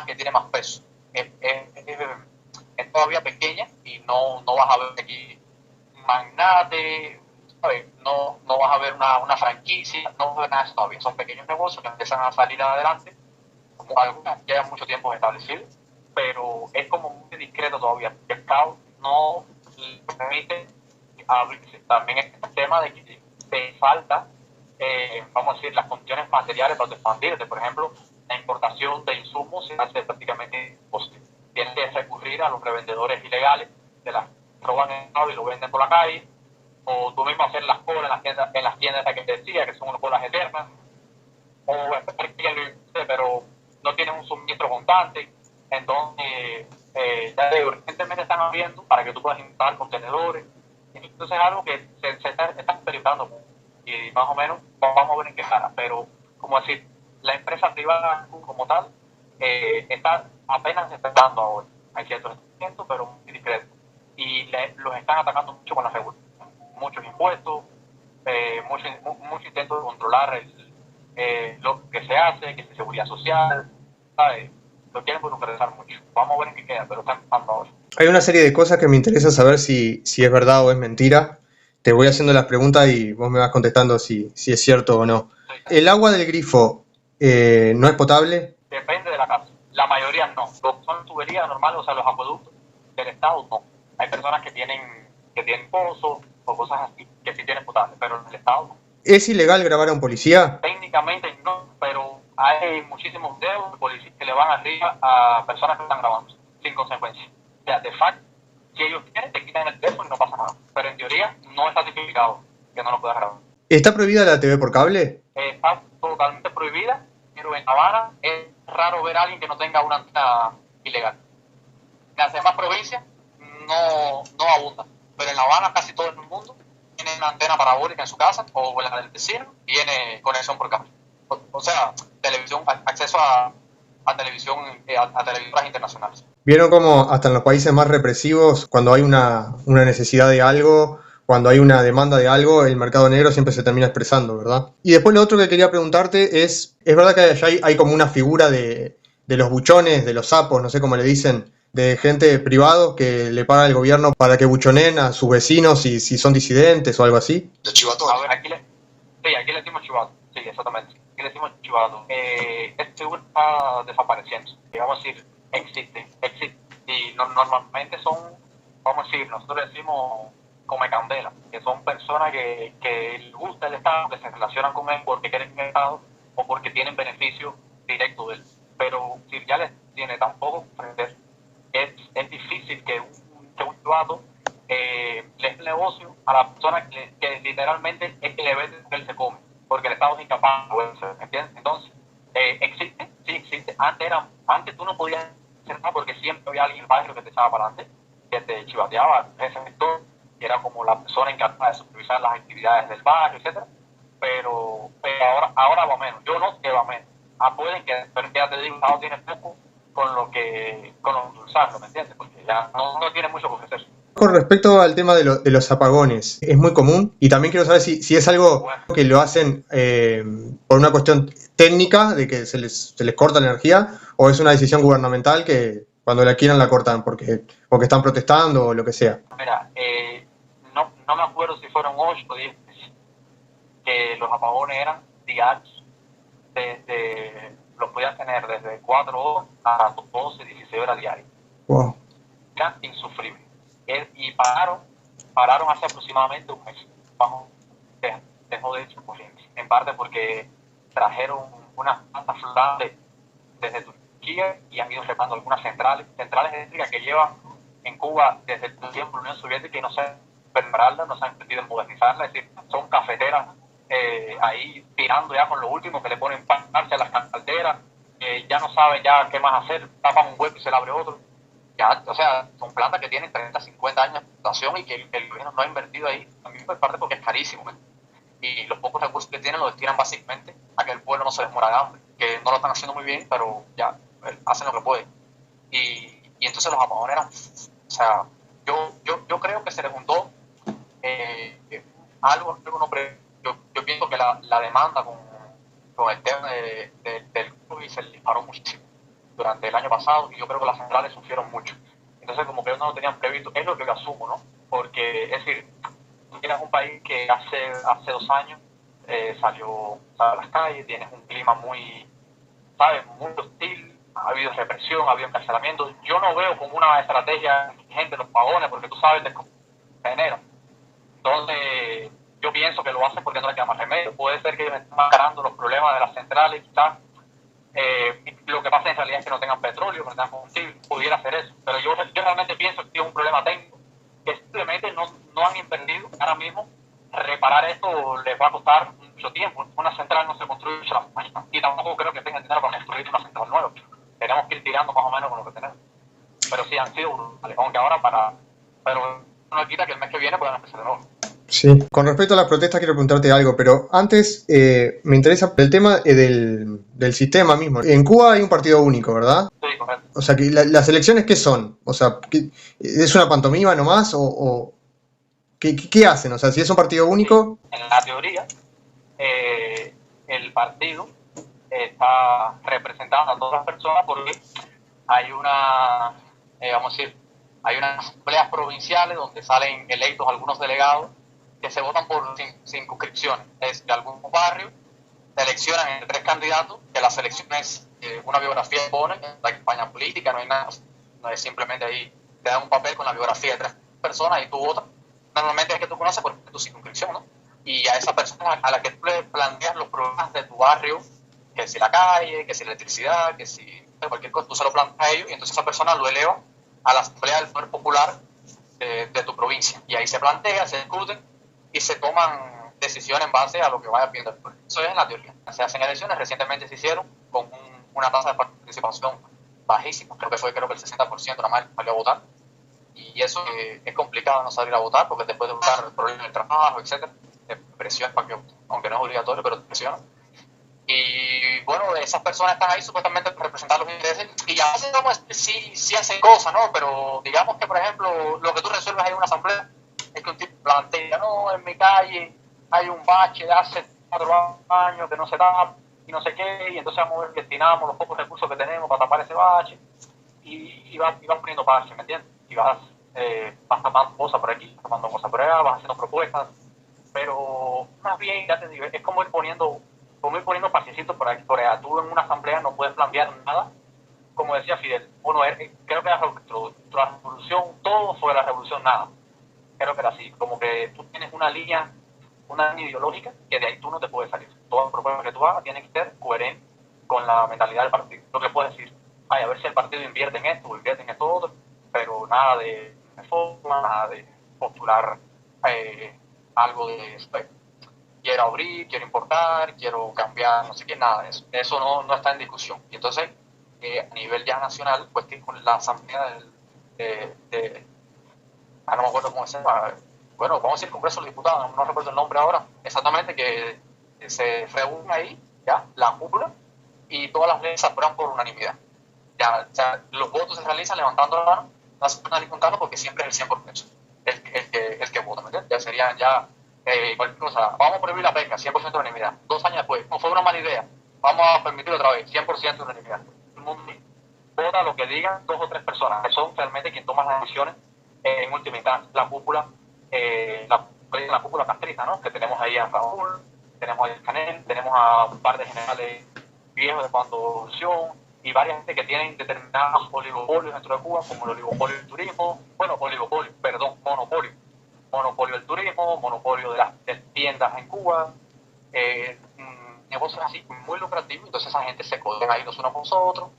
Speaker 2: que tiene más peso. Es todavía pequeña y no vas a ver aquí magnate, ¿sabes? No vas a ver una franquicia, no vas a ver nada de eso todavía. Son pequeños negocios que empiezan a salir adelante, como algunas ya llevan mucho tiempo establecidos, pero es como muy discreto todavía. El Estado no permite abrirse. También es el tema de que te falta, vamos a decir, las condiciones materiales para expandirte. Por ejemplo, la importación de insumos se hace prácticamente imposible. Tienes que recurrir a los revendedores ilegales, de las roban el Estado y lo venden por la calle, o tú mismo hacer las colas en las tiendas que te decía, que son unas colas eternas, o esperar que pero no tienen un suministro constante. Entonces, ya digo, urgentemente están abriendo para que tú puedas instalar contenedores. Entonces es algo que se está experimentando y más o menos vamos a ver en qué cara. Pero, como decir, la empresa privada como tal está apenas empezando ahora. Hay ciertos estudiantes, pero muy discretos. Y los están atacando mucho con la regulación. Muchos impuestos, mucho intento de controlar lo que se hace, que es seguridad social, ¿sabes? Lo quieren burocratizar mucho. Vamos a ver en qué queda, pero están empezando ahora.
Speaker 1: Hay una serie de cosas que me interesa saber si es verdad o es mentira. Te voy haciendo las preguntas y vos me vas contestando si es cierto o no.
Speaker 2: Sí.
Speaker 1: ¿El agua del grifo no es potable?
Speaker 2: Depende de la casa. La mayoría no. Son tuberías normales, o sea, los acueductos del Estado no. Hay personas que tienen pozos o cosas así, que sí tienen potable, pero en el Estado no.
Speaker 1: ¿Es ilegal grabar a un policía?
Speaker 2: Técnicamente no, pero hay muchísimos videos de policías que le van arriba a personas que están grabando, sin consecuencias. O sea, de facto, si ellos quieren, te quitan el teléfono y no pasa nada. Pero en teoría no está tipificado que no lo puedas grabar.
Speaker 1: ¿Está prohibida la TV por cable?
Speaker 2: Está totalmente prohibida, pero en Habana es raro ver a alguien que no tenga una antena ilegal. En las demás provincias no abunda, pero en La Habana casi todo el mundo tiene una antena parabólica en su casa o la del vecino y tiene conexión por cable. O sea, televisión, acceso a televisión, a televisoras internacionales.
Speaker 1: ¿Vieron cómo hasta en los países más represivos, cuando hay una necesidad de algo, cuando hay una demanda de algo, el mercado negro siempre se termina expresando, ¿verdad? Y después lo otro que quería preguntarte ¿es verdad que allá hay como una figura de los buchones, de los sapos, no sé cómo le dicen, de gente privado que le paga el gobierno para que buchoneen a sus vecinos si son disidentes o algo así?
Speaker 5: Los chivatones.
Speaker 2: A ver, aquí le decimos chivato. Sí, exactamente. Aquí le decimos chivato. Este figura está desapareciendo. Vamos a decir, existe. Y normalmente son, vamos a decir, nosotros decimos come candela, que son personas que les gusta el Estado, que se relacionan con él porque quieren el Estado o porque tienen beneficio directo de él. Pero si ya les tiene tampoco ofrecer, es difícil que un chivato les negocio a la persona que literalmente es que le vende lo que él se come, porque el Estado es incapaz de hacer, ¿entiendes? Entonces, ¿existe? Sí, existe. Antes tú no podías hacer nada porque siempre había alguien en el barrio que te echaba para adelante, que te chivateaba ese sector, que era como la persona encargada de supervisar las actividades del barrio, etcétera. Pero ahora va menos. Yo no que va menos. Pueden que, pero ya te digo, el Estado tiene poco con lo que usarlo, ¿me entiendes? Porque ya no tiene mucho que ofrecer.
Speaker 1: Con respecto al tema de los apagones, ¿es muy común? Y también quiero saber si es algo que lo hacen por una cuestión técnica, de que se les corta la energía, o es una decisión gubernamental que cuando la quieran la cortan porque están protestando o lo que sea.
Speaker 2: Mira, no me acuerdo si fueron 8 o 10 meses que los apagones eran diarios. Los podías tener desde 4 horas a 12, 16 horas diarias.
Speaker 1: Wow.
Speaker 2: Era insufrible. Y pararon hace aproximadamente un mes. Dejó de hecho corriente. En parte porque trajeron unas plantas flotantes desde Turquía y han ido reparando algunas centrales eléctricas que llevan en Cuba desde el tiempo de la Unión Soviética y no se han prepararlas, no se han invertido en modernizarlas. Es decir, son cafeteras ahí tirando ya con lo último, que le ponen parche a las calderas, ya no saben ya qué más hacer, tapan un hueco y se le abre otro. Ya, o sea, son plantas que tienen 30, 50 años de explotación y que el gobierno no ha invertido ahí, también por parte porque es carísimo, ¿eh? Y los pocos recursos que tienen los destinan básicamente a que el pueblo no se les muera de hambre, que no lo están haciendo muy bien, pero ya hacen lo que pueden. Y entonces los apagones eran, o sea, yo creo que se le juntó algo no yo pienso que la demanda con el tema del COVID se disparó muchísimo durante el año pasado y yo creo que las centrales sufrieron mucho. Entonces como que ellos no lo tenían previsto, es lo que yo asumo, ¿no? Porque es decir, tú tienes un país que hace 2 años salió a las calles, tienes un clima muy, ¿sabes? Muy hostil, ha habido represión, ha habido encarcelamientos. Yo no veo como una estrategia gente los pagones, porque tú sabes de cómo se genera. Entonces yo pienso que lo hacen porque no les queda más remedio. Puede ser que ellos estén mascarando los problemas de las centrales, quizás. Lo que pasa en realidad es que no tengan petróleo, que no tengan combustible, pudiera hacer eso. Pero yo realmente pienso que es un problema técnico, que simplemente no han invertido ahora mismo reparar esto les va a costar mucho tiempo. Una central no se construye a la mañana y tampoco creo que tengan dinero para construir una central nueva. Tenemos que ir tirando más o menos con lo que tenemos. Pero sí han sido brutales, aunque ahora pero no quita que el mes que viene puedan empezar de nuevo.
Speaker 1: Sí, con respecto a las protestas quiero preguntarte algo, pero antes me interesa el tema del sistema mismo. En Cuba hay un partido único, ¿verdad?
Speaker 2: Sí, correcto.
Speaker 1: O sea, que ¿las elecciones qué son? O sea, ¿es una pantomima nomás o qué hacen? O sea, si es un partido único...
Speaker 2: Sí. En la teoría, el partido está representando a todas las personas porque hay vamos a decir, hay unas asambleas provinciales donde salen electos algunos delegados que se votan por circunscripciones. Es de algún barrio seleccionan entre 3 candidatos, que las elecciones, una biografía pone, la campaña política, no hay nada, no es simplemente ahí, te dan un papel con la biografía de 3 personas y tú votas. Normalmente es que tú conoces por tu circunscripción, ¿no? Y a esa persona a la que tú le planteas los problemas de tu barrio, que si la calle, que si la electricidad, que si cualquier cosa, tú se lo planteas a ellos y entonces esa persona lo eleva a la Asamblea del Poder Popular de tu provincia. Y ahí se plantea, se discuten y se toman decisiones en base a lo que vaya pidiendo el pueblo. Eso es en la teoría. Se hacen elecciones, recientemente se hicieron con una tasa de participación bajísima, creo que el 60% nada más salió a votar. Y eso es complicado no salir a votar porque te puede buscar problemas del trabajo, etcétera, te presiona para que, aunque no es obligatorio, pero te presiona. Y bueno, esas personas están ahí supuestamente para representar los intereses y a veces sí hacen cosas, ¿no? Pero digamos que, por ejemplo, lo que tú resuelves ahí en una asamblea es que un tipo plantea, no, en mi calle hay un bache de hace 4 años que no se tapa y no sé qué, y entonces vamos a ver, destinamos los pocos recursos que tenemos para tapar ese bache y vas poniendo parches, ¿me entiendes? Y vas tapando cosas por aquí, tapando cosas por allá, vas haciendo propuestas, pero más bien, ya te digo, es como ir poniendo parchecitos por aquí, por allá. Tú en una asamblea no puedes plantear nada, como decía Fidel, creo que la revolución, todo fue la revolución, nada. Creo que era así, como que tú tienes una línea ideológica que de ahí tú no te puedes salir. Toda propuesta que tú hagas tiene que ser coherente con la mentalidad del partido. Lo que puedes decir, a ver si el partido invierte en esto o invierte en esto otro, pero nada de reforma, nada de postular algo de quiero abrir, quiero importar, quiero cambiar, no sé qué, nada de eso. Eso no está en discusión. Y entonces, a nivel ya nacional, pues que con la asamblea no me acuerdo cómo se llama, bueno, vamos a decir Congreso de los Diputados, no recuerdo el nombre ahora, exactamente, que se reúne ahí, ya, la cúpula, y todas las leyes se aprueban por unanimidad. Ya, o sea, los votos se realizan levantando la mano, no se pueden ir contando porque siempre es el 100% el que vota, ¿me entiendes? Ya serían cualquier cosa, vamos a prohibir la pesca, 100% de unanimidad. 2 años después, no fue una mala idea, vamos a permitirlo otra vez, 100% de unanimidad. El mundo vota lo que digan 2 o 3 personas, que son realmente quien toma las decisiones en última instancia. La cúpula castrista, ¿no? Que tenemos ahí a Raúl, tenemos a Canel, tenemos a un par de generales viejos de cuando evolución y varias gente que tienen determinados oligopolios dentro de Cuba, como el oligopolio del turismo, monopolio del turismo, monopolio de las tiendas en Cuba, negocios así muy lucrativos. Entonces esa gente se codean ahí los unos con los otros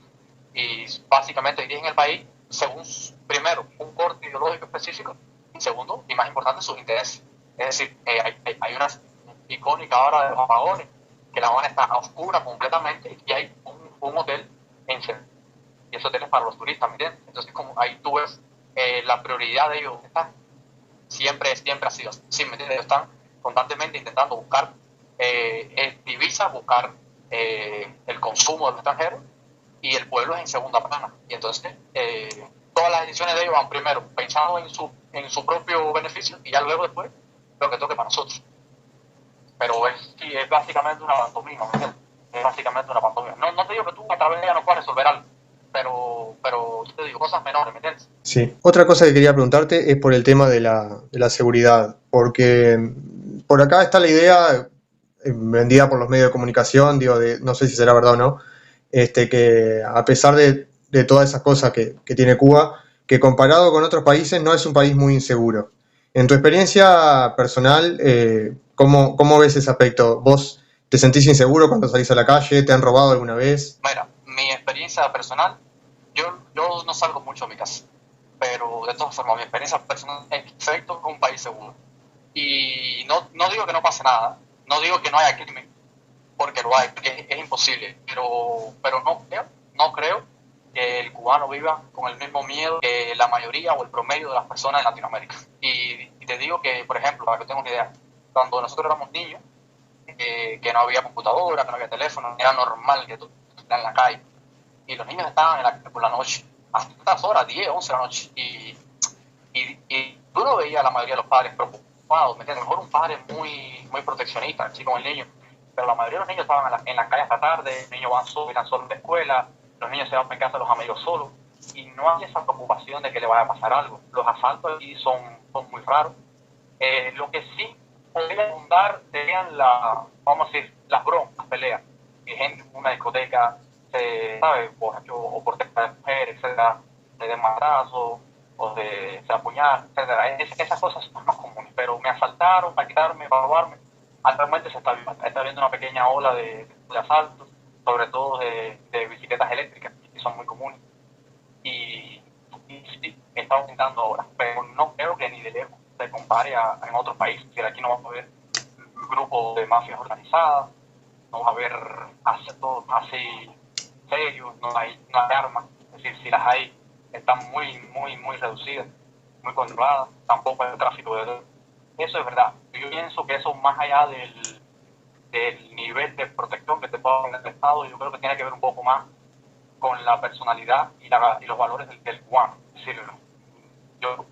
Speaker 2: y básicamente dirigen el país según, primero, un corte ideológico específico y segundo, y más importante, sus intereses. Es decir, hay una icónica hora de los apagones, que la Habana está a oscura completamente y hay un hotel en Chile. Y ese hotel es para los turistas, ¿me entiendes? Entonces, como ahí tú ves la prioridad de ellos, está siempre ha sido así, ¿me entiendes? Ellos están constantemente intentando buscar divisas, buscar el consumo de los extranjeros y el pueblo es en segunda plana. Y entonces todas las decisiones de ellos van primero pensando en su propio beneficio y ya luego después lo que toque para nosotros. Pero es básicamente una pantomima, ¿me entiendes? Es básicamente una pantomima. No te digo que tú a través de ella no puedas resolver algo, pero yo te digo cosas menores, ¿me entiendes?
Speaker 1: Sí. Otra cosa que quería preguntarte es por el tema de la seguridad, porque por acá está la idea vendida por los medios de comunicación, no sé si será verdad o no, que a pesar de todas esas cosas que tiene Cuba, que comparado con otros países no es un país muy inseguro. En tu experiencia personal, ¿cómo ves ese aspecto? ¿Vos te sentís inseguro cuando salís a la calle? ¿Te han robado alguna vez?
Speaker 2: Mira, mi experiencia personal, yo no salgo mucho de mi casa, pero de todas formas, mi experiencia personal es perfecto, es un país seguro. Y no digo que no pase nada, no digo que no haya crimen, porque lo hay, porque es imposible, pero no creo que el cubano viva con el mismo miedo que la mayoría o el promedio de las personas en Latinoamérica. Y te digo que, por ejemplo, para que tengas una idea, cuando nosotros éramos niños, que no había computadora, que no había teléfono, era normal que tú estuvieras en la calle. Y los niños estaban por la noche, hasta estas horas, 10, 11 de la noche. Y tú no veías a la mayoría de los padres preocupados, ¿me entiendes? Mejor un padre muy proteccionista, así como el niño. Pero la mayoría de los niños estaban en la calle hasta tarde, los niños van solos a la escuela, los niños se van en casa de los amigos solos. Y no hay esa preocupación de que le vaya a pasar algo. Los asaltos aquí son muy raros. Lo que sí podría abundar serían vamos a decir, las bromas, las peleas. Que gente en una discoteca ¿sabes? O por temas de mujeres, etcétera, de desmadrazo, o se apuñalan, etcétera. Esas cosas son más comunes. Pero me asaltaron para quitarme, para robarme. Actualmente se está viendo una pequeña ola de asaltos, sobre todo de bicicletas eléctricas, que son muy comunes. Y sí, estamos intentando ahora, pero no creo que ni de lejos se compare en otros países. Si aquí no vamos a ver grupos de mafias organizadas, no va a haber asaltos así serios, no hay armas, es decir, si las hay, están muy reducidas, muy controladas, tampoco hay tráfico de drogas. Eso es verdad. Yo pienso que eso, más allá del nivel de protección que te pueda poner el Estado, yo creo que tiene que ver un poco más con la personalidad y los valores del cubano. Es decir, yo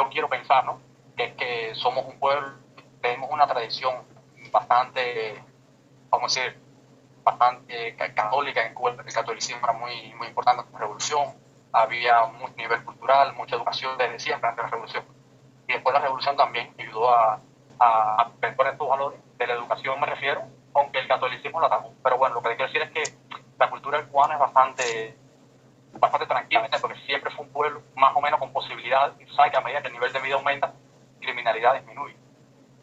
Speaker 2: quiero pensar, ¿no?, que es que somos un pueblo, tenemos una tradición bastante, vamos a decir, bastante católica en Cuba. El catolicismo era muy importante en la revolución, había mucho nivel cultural, mucha educación desde siempre antes de la revolución. Y después de la revolución también ayudó a mejorar estos valores, de la educación me refiero, aunque el catolicismo lo atacó. Pero bueno, lo que quiero decir es que la cultura cubana es bastante tranquila, porque siempre fue un pueblo más o menos con posibilidades, y tú sabes que a medida que el nivel de vida aumenta, criminalidad disminuye.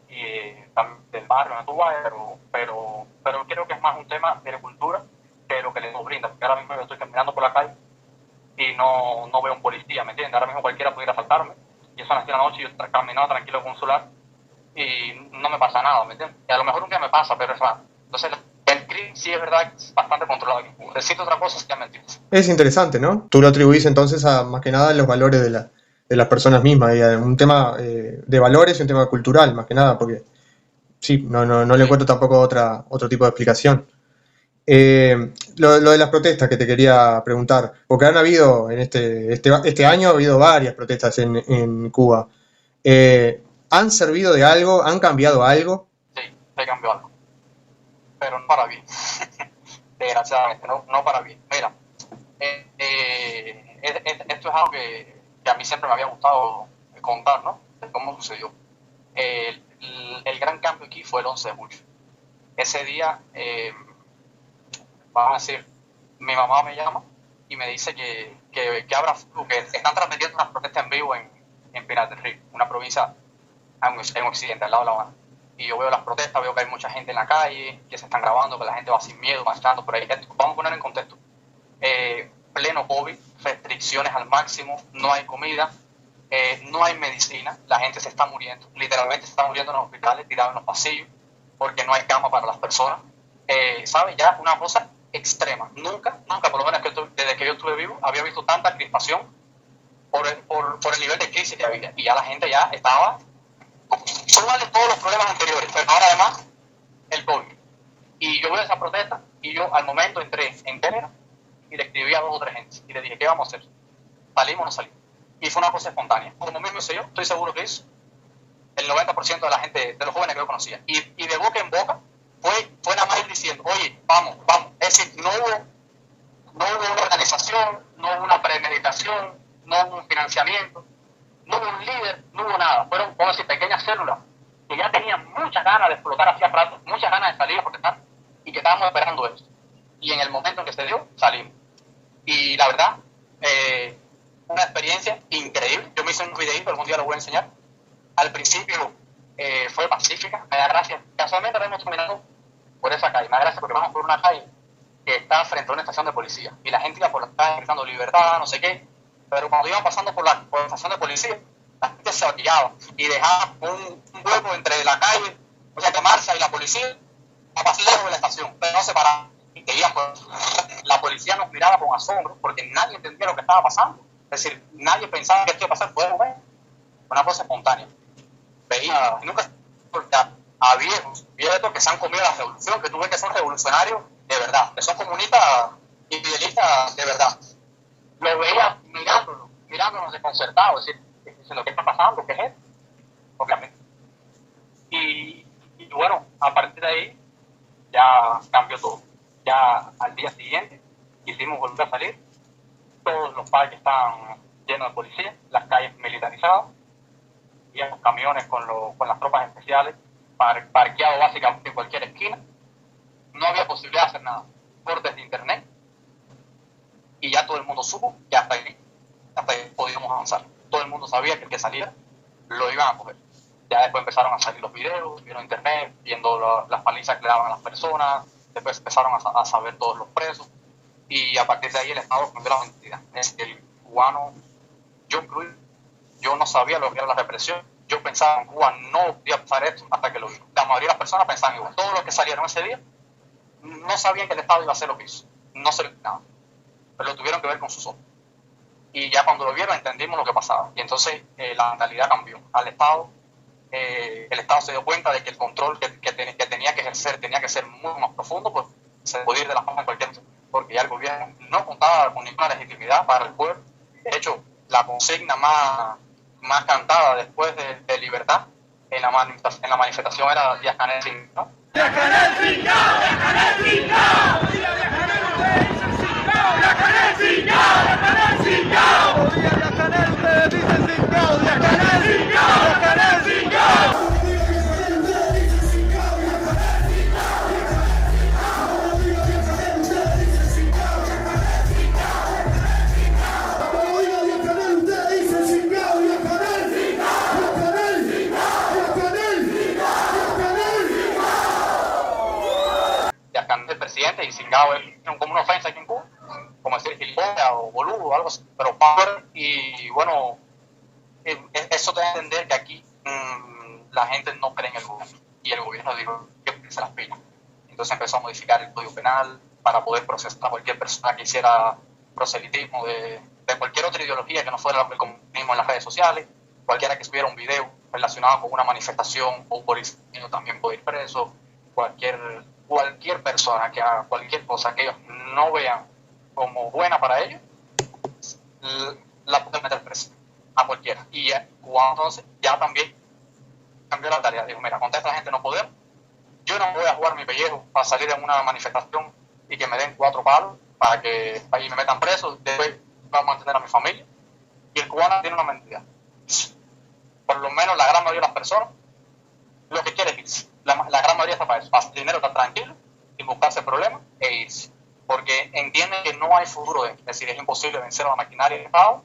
Speaker 2: Y también del barrio donde tú vayas, pero creo que es más un tema de la cultura que lo que les brinda, porque ahora mismo yo estoy caminando por la calle y no veo un policía, ¿me entiendes? Ahora mismo cualquiera pudiera asaltarme, y eso a las 10 de la noche yo estoy caminando tranquilo con un celular y no me pasa nada, ¿me entiendes? Y a lo mejor un día me pasa, pero es raro. Entonces el crimen sí es verdad que es bastante controlado aquí. Decirte otra cosa sería mentir.
Speaker 1: Es interesante, ¿no? Tú lo atribuís entonces más que nada a los valores de las personas mismas, y a un tema de valores y un tema cultural, más que nada, porque sí, no le encuentro tampoco otro tipo de explicación. Lo de las protestas que te quería preguntar, porque han habido en este año ha habido varias protestas en Cuba. ¿Han servido de algo? ¿Han cambiado algo?
Speaker 2: Sí, se cambió algo, pero no para bien. Desgraciadamente, no para bien. Mira, esto es algo que a mí siempre me había gustado contar, ¿no? De cómo sucedió. El gran cambio aquí fue el 11 de julio. Ese día, vamos a decir, mi mamá me llama y me dice que están transmitiendo unas protestas en vivo en Pinar del Río, una provincia en Occidente, al lado de La Habana. Y yo veo las protestas, veo que hay mucha gente en la calle, que se están grabando, que la gente va sin miedo, marchando por ahí. Vamos a poner en contexto. Pleno COVID, restricciones al máximo, no hay comida, no hay medicina, la gente se está muriendo, literalmente se está muriendo en los hospitales, tirados en los pasillos, porque no hay cama para las personas. ¿Sabes? Ya una cosa extrema. Nunca, por lo menos desde que yo estuve vivo, había visto tanta crispación por el nivel de crisis que había. Y ya la gente ya estaba de todos los problemas anteriores, pero ahora además el COVID. Y yo veo esa protesta y yo al momento entré en Telegram y le escribí a 2 o 3 gente y le dije, ¿qué vamos a hacer? ¿Salimos o no salimos? Y fue una cosa espontánea. Como mismo hice yo, estoy seguro que hizo el 90% de la gente, de los jóvenes que yo conocía. Y de boca en boca fue nada más ir diciendo, oye, vamos. Es decir, no hubo una organización, no hubo una premeditación, no hubo un financiamiento, no hubo un líder, no hubo nada. Fueron, vamos a decir, pequeñas células que ya tenían muchas ganas de explotar hacía rato, muchas ganas de salir a protestar, y que estábamos esperando eso. Y en el momento en que se dio, salimos. Y la verdad, una experiencia increíble. Yo me hice un videito, algún día lo voy a enseñar. Al principio fue pacífica, me da gracia. Casualmente hemos caminado por esa calle, me da gracia porque vamos por una calle que está frente a una estación de policía. Y la gente iba por la calle gritando libertad, no sé qué. Pero cuando iban pasando por la estación de policía, la gente se orillaba y dejaba un hueco muro entre la calle, o sea, que marcha y la policía, más lejos de la estación, pero no se paraban. Y seguían, pues, la policía nos miraba con asombro porque nadie entendía lo que estaba pasando. Es decir, nadie pensaba que esto iba a pasar, fue una cosa espontánea. Veía, nunca a viejos que se han comido la revolución, que tú ves que son revolucionarios de verdad, que son comunistas idealistas de verdad. Lo veía mirándonos desconcertados, es decir, diciendo, ¿qué está pasando? ¿Qué es esto? Obviamente. Y bueno, a partir de ahí ya cambió todo. Ya al día siguiente quisimos volver a salir, todos los parques estaban llenos de policías, las calles militarizadas, y los camiones con las tropas especiales parqueados básicamente en cualquier esquina. No había posibilidad de hacer nada. Cortes de internet, y ya todo el mundo supo que hasta ahí podíamos avanzar. Todo el mundo sabía que el que saliera lo iban a coger. Ya después empezaron a salir los videos, vieron internet, viendo las palizas que le daban a las personas, después empezaron a saber todos los presos, y a partir de ahí el Estado cambió la mentalidad. El cubano, yo incluido, yo no sabía lo que era la represión. Yo pensaba en Cuba no podía pasar esto hasta que lo vi. La mayoría de las personas pensaban igual. Todos los que salieron ese día no sabían que el Estado iba a hacer lo que hizo. No se lo nada. Pero lo tuvieron que ver con sus ojos. Y ya cuando lo vieron entendimos lo que pasaba. Y entonces la mentalidad cambió. Al Estado, el Estado se dio cuenta de que el control que tenía que ejercer tenía que ser muy más profundo, pues se podía ir de la mano en cualquier momento, porque ya el gobierno no contaba con ninguna legitimidad para el pueblo. De hecho, la consigna más cantada después de libertad en la manifestación era Díaz-Canel sin, ¿no?
Speaker 6: ¡Díaz-Canel cingao! ¡Díaz-Canel cingao! ¡Díaz-Canel cingao! ¡Díaz-Canel cingao! ¡Díaz-Canel cingao! ¡Díaz-Canel ustedes dicen cingao! ¡Díaz-Canel cingao! ¡Díaz-Canel cingao!
Speaker 2: El presidente, y cingado es como una ofensa aquí en Cuba, como decir gilipollas o boludo o algo así, pero power. Y bueno, eso te da a entender que aquí la gente no cree en el gobierno, y el gobierno dijo que se las pilas. Entonces empezó a modificar el Código Penal para poder procesar a cualquier persona que hiciera proselitismo de cualquier otra ideología que no fuera el comunismo en las redes sociales. Cualquiera que subiera un video relacionado con una manifestación o un policía también puede ir preso. Cualquier persona que haga cualquier cosa que ellos no vean como buena para ellos, la pueden meter presa a cualquiera. Y Cuba entonces ya también cambió la tarea. Dijo, mira, contra esta gente no podemos. Yo no voy a jugar mi pellejo para salir en una manifestación y que me den 4 palos para que ahí me metan preso. Después vamos a mantener a mi familia. Y el cubano tiene una mentalidad. Por lo menos la gran mayoría de las personas lo que quiere es irse. La gran mayoría está para eso, para el dinero, estar tranquilo, sin buscarse problemas e irse. Porque entienden que no hay futuro dentro. Es decir, es imposible vencer a la maquinaria del Estado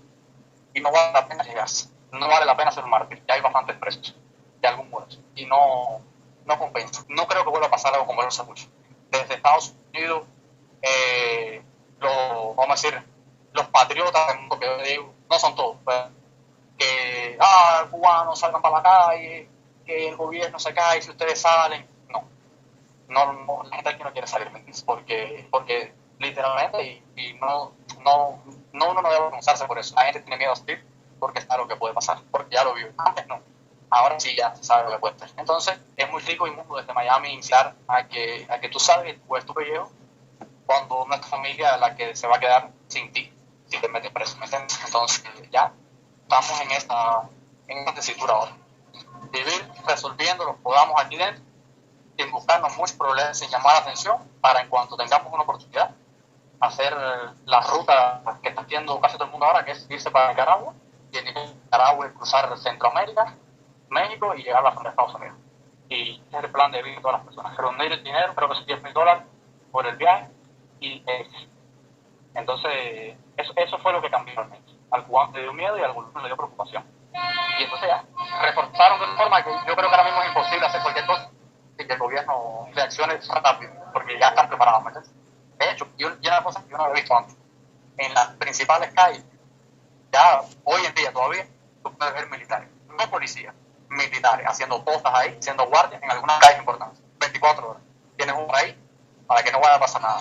Speaker 2: y no vale la pena llegarse. No vale la pena ser un mártir. Ya hay bastantes presos, ya algún muerto. Y no compensa. No creo que vuelva a pasar algo como lo hace mucho. Desde Estados Unidos, vamos a decir, los patriotas del mundo, que yo digo, no son todos, pues, que cubanos salgan para la calle, que el gobierno se cae si ustedes salen. No, la gente aquí no quiere salir, porque literalmente, y uno no debe avergonzarse por eso. La gente tiene miedo a salir porque está lo que puede pasar, porque ya lo vio. Antes no, ahora sí ya se sabe lo que puede ser. Entonces es muy rico y mundo desde Miami iniciar a que tú salgas pues tu pellejo cuando nuestra familia es la que se va a quedar sin ti si te metes preso, ¿me entiendes? Entonces ya estamos en esta tesitura ahora. Vivir resolviendo los podamos aquí dentro, sin buscarnos muchos problemas, sin llamar la atención, para en cuanto tengamos una oportunidad, hacer la ruta que está haciendo casi todo el mundo ahora, que es irse para Nicaragua, y en Nicaragua cruzar Centroamérica, México y llegar a la frontera de Estados Unidos. Y ese es el plan de vida de todas las personas. Reunir el dinero, creo que son $10,000 por el viaje, y entonces eso fue lo que cambió realmente. Al cubano le dio miedo y al gobierno le dio preocupación. Y entonces ya reforzaron de una forma que yo creo que ahora mismo es imposible hacer cualquier cosa y que el gobierno reaccione rápido, porque ya están preparados, ¿me entiendes? De hecho, y una cosa que yo no había visto antes, en las principales calles, ya hoy en día todavía, tú puedes ver militares, no policías, militares haciendo postas ahí, haciendo guardias en algunas calles importantes, 24 horas. Tienes uno ahí para que no vaya a pasar nada.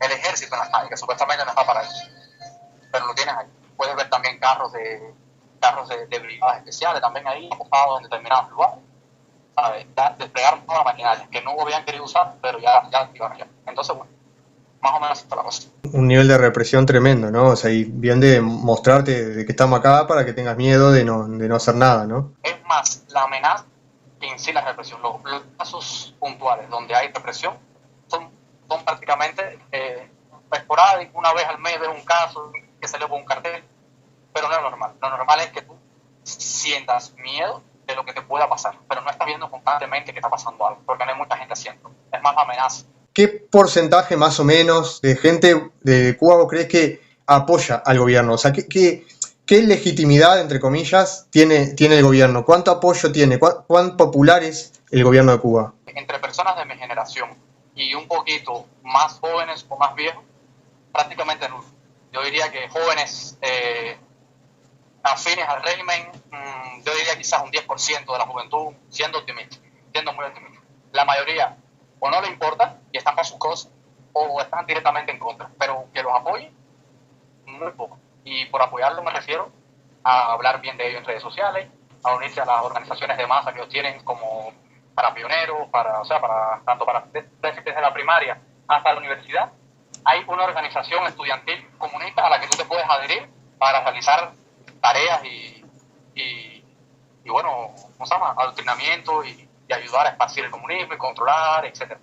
Speaker 2: El ejército en las calles, que supuestamente no está para eso, pero lo tienes ahí. Puedes ver también carros de brigadas especiales también ahí, apostados en determinados lugares, ¿sabes? Desplegaron toda la maquinaria que no habían querido usar, pero ya activaron ya. Entonces, bueno, más o menos está la cosa.
Speaker 1: Un nivel de represión tremendo, ¿no? O sea, y bien de mostrarte de que estamos acá para que tengas miedo de no hacer nada, ¿no?
Speaker 2: Es más la amenaza que en sí la represión. Los casos puntuales donde hay represión son prácticamente esporádicos. Una vez al mes ves un caso que salió con un cartel, pero no es lo normal. Lo normal es que tú sientas miedo de lo que te pueda pasar, pero no estás viendo constantemente que está pasando algo, porque no hay mucha gente haciendo. Es más la amenaza.
Speaker 1: ¿Qué porcentaje más o menos de gente de Cuba vos crees que apoya al gobierno? O sea, ¿qué legitimidad, entre comillas, tiene el gobierno? ¿Cuánto apoyo tiene? ¿Cuán popular es el gobierno de Cuba?
Speaker 2: Entre personas de mi generación y un poquito más jóvenes o más viejos, prácticamente nulo. Yo diría que jóvenes afines al régimen, yo diría quizás un 10% de la juventud, siendo muy optimista. La mayoría o no le importa y están para sus cosas, o están directamente en contra, pero que los apoyen, muy poco. Y por apoyarlo me refiero a hablar bien de ellos en redes sociales, a unirse a las organizaciones de masa que ellos tienen como para pioneros, tanto para desde la primaria hasta la universidad. Hay una organización estudiantil comunista a la que tú te puedes adherir para realizar tareas y bueno, ¿cómo se llama? Adoctrinamiento y ayudar a esparcir el comunismo y controlar, etc.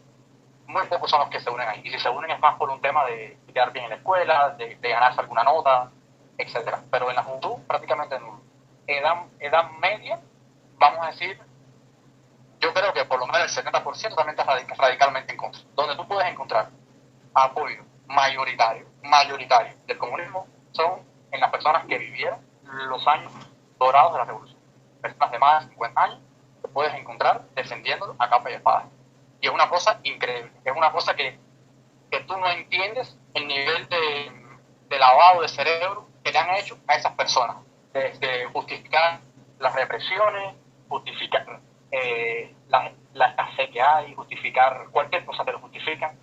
Speaker 2: Muy pocos son los que se unen ahí. Y si se unen es más por un tema de quedar bien en la escuela, de ganarse alguna nota, etc. Pero en la juventud prácticamente nulo. Edad media, vamos a decir, yo creo que por lo menos el 70% también está radicalmente en contra. Donde tú puedes encontrar apoyo mayoritario del comunismo son en las personas que vivieron los años dorados de la revolución. Personas de más de 50 años que puedes encontrar defendiéndolo a capa y espada. Y es una cosa increíble. Es una cosa que tú no entiendes el nivel de lavado de cerebro que le han hecho a esas personas. Desde justificar las represiones, justificar la escasez que hay, justificar cualquier cosa que lo justifican.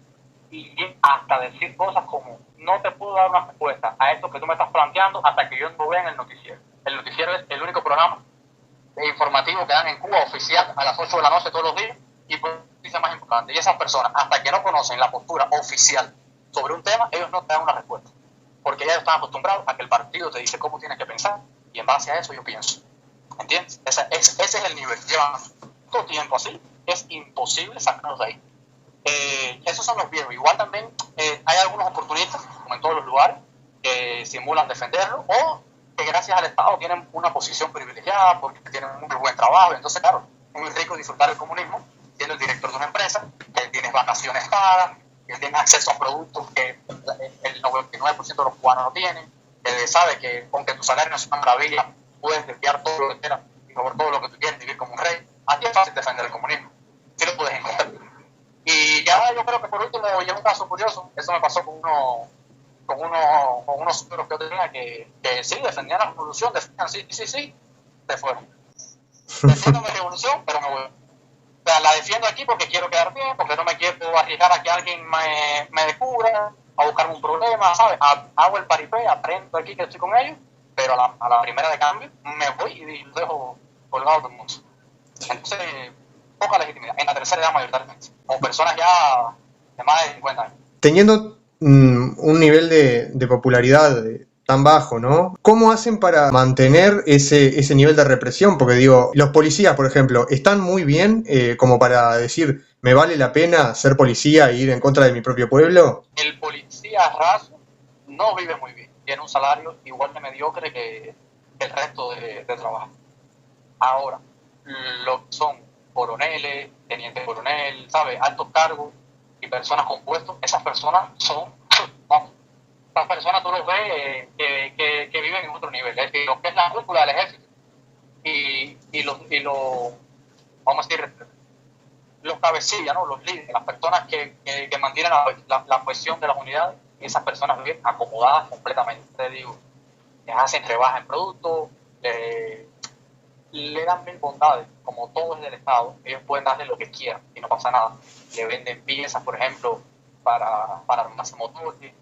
Speaker 2: Y hasta decir cosas como, no te puedo dar una respuesta a esto que tú me estás planteando hasta que yo no vea en el noticiero. El noticiero es el único programa informativo que dan en Cuba oficial a las 8 de la noche todos los días y pues dice más importante. Y esas personas, hasta que no conocen la postura oficial sobre un tema, ellos no te dan una respuesta. Porque ya están acostumbrados a que el partido te dice cómo tienes que pensar y en base a eso yo pienso. ¿Entiendes? Ese es el nivel. Llevan todo tiempo así, es imposible sacarlos de ahí. Esos son los viejos. Igual también hay algunos oportunistas, como en todos los lugares, que simulan defenderlo o que gracias al Estado tienen una posición privilegiada porque tienen un muy buen trabajo. Entonces, claro, es muy rico disfrutar el comunismo siendo el director de una empresa, que tienes vacaciones pagas, que tienes acceso a productos que el 99% de los cubanos no tienen, que sabe que aunque tu salario no es una maravilla, puedes desviar todo lo que quieras y comer todo lo que tú quieres, vivir como un rey. Aquí es fácil defender el comunismo, sí lo puedes encontrar. Y ya yo creo que por último, y es un caso curioso, eso me pasó con unos suegros que yo tenía que sí, defendían la revolución, defendían, sí, se fueron. Defiendo mi revolución, pero me voy. O sea, la defiendo aquí porque quiero quedar bien, porque no me quiero arriesgar a que alguien me descubra, a buscarme un problema, ¿sabes? Hago el paripé, aprendo aquí que estoy con ellos, pero a la primera de cambio me voy y los dejo colgados del mundo. Entonces, poca legitimidad, en la tercera edad mayoritariamente, como personas ya de más de 50 años.
Speaker 1: Teniendo un nivel de popularidad tan bajo, ¿no? ¿Cómo hacen para mantener ese nivel de represión? Porque digo, los policías, por ejemplo, están muy bien como para decir, ¿me vale la pena ser policía e ir en contra de mi propio pueblo?
Speaker 2: El policía raso no vive muy bien, tiene un salario igual de mediocre que el resto de trabajo. Ahora, lo que son coroneles, teniente coronel, ¿sabes? Altos cargos y personas con puestos, esas personas son, vamos, esas personas tú los ves que viven en otro nivel, es decir, lo que es la cúpula del ejército y los vamos a decir, los cabecillas, ¿no? Los líderes, las personas que mantienen la cohesión de las unidades, esas personas viven acomodadas completamente, te digo, les hacen rebaja en productos, le dan mil bondades, como todo es del Estado, ellos pueden darle lo que quieran y no pasa nada. Le venden piezas, por ejemplo, para armarse motores,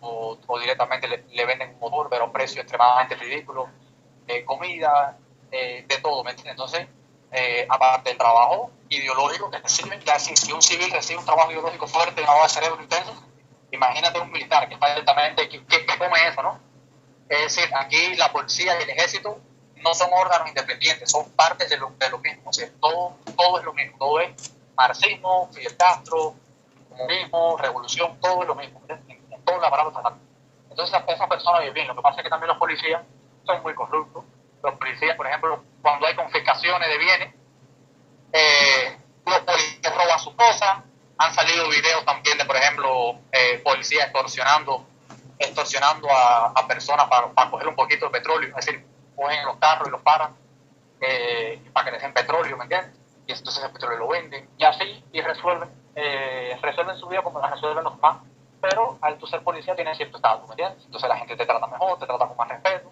Speaker 2: o directamente le venden un motor, pero a un precio extremadamente ridículo, comida, de todo, ¿me entiendes? Entonces, aparte del trabajo ideológico que reciben, ya si un civil recibe un trabajo ideológico fuerte, un lavado de cerebro intenso, imagínate un militar que está directamente, que come eso, ¿no? Es decir, aquí la policía y el ejército no son órganos independientes, son partes de lo mismo, o sea, todo es lo mismo, todo es marxismo, Fidel Castro, comunismo, revolución, todo es lo mismo, en todo el aparato estatal. Entonces esas personas viven bien, lo que pasa es que también los policías son muy corruptos. Los policías, por ejemplo, cuando hay confiscaciones de bienes, los policías roban sus cosas. Han salido videos también de, por ejemplo, policías extorsionando a personas para coger un poquito de petróleo, es decir, cogen los carros y los paran para que les den petróleo, ¿me entiendes? Y entonces el petróleo lo venden, y así, y resuelven su vida como la resuelven los demás, pero al tu ser policía tienes cierto estatus, ¿me entiendes? Entonces la gente te trata mejor, te trata con más respeto,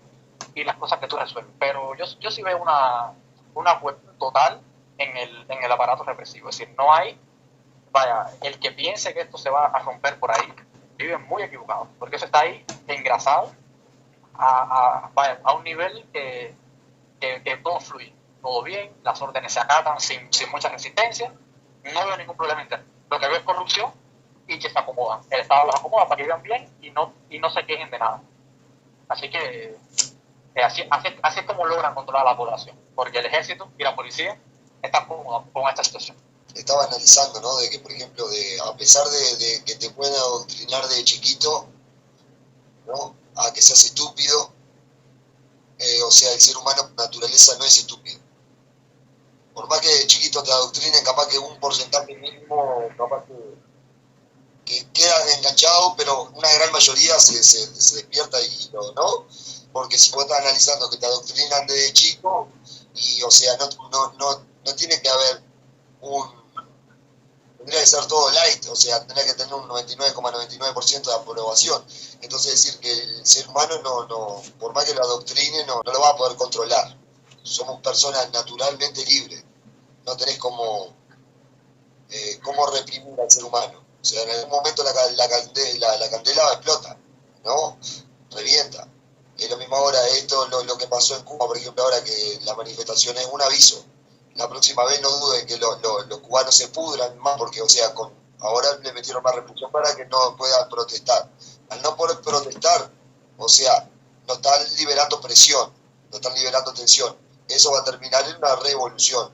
Speaker 2: y las cosas que tú resuelves. Pero yo sí veo una cuestión total en el aparato represivo, es decir, no hay, vaya, el que piense que esto se va a romper por ahí, vive muy equivocado, porque eso está ahí engrasado a un nivel que todo fluye, todo bien, las órdenes se acatan sin mucha resistencia, no veo ningún problema interno. Lo que veo es corrupción y que se acomodan. El Estado los acomoda para que vivan bien y no se quejen de nada. Así que así es como logran controlar a la población, porque el ejército y la policía están cómodos con esta situación.
Speaker 5: Estaba analizando, ¿no? De que, por ejemplo, a pesar de que te pueden adoctrinar de chiquito, ¿no? A que seas estúpido, o sea, el ser humano por naturaleza no es estúpido. Por más que de chiquito te adoctrinen, capaz que un porcentaje mínimo, capaz que quedan enganchados, pero una gran mayoría se despierta y no, porque si vos estás analizando que te adoctrinan desde chico, y o sea, no tiene que haber tendría que ser todo light, o sea, tendría que tener un 99,99% de aprobación. Entonces decir que el ser humano por más que lo adoctrine, no lo va a poder controlar. Somos personas naturalmente libres, no tenés cómo reprimir al ser humano. O sea, en algún momento la candela explota, ¿no? Revienta. Es lo mismo ahora, esto lo que pasó en Cuba, por ejemplo, ahora que la manifestación es un aviso. La próxima vez no duden que los cubanos se pudran más, porque, o sea, ahora le metieron más represión para que no puedan protestar. Al no poder protestar, o sea, no están liberando presión, no están liberando tensión. Eso va a terminar en una revolución,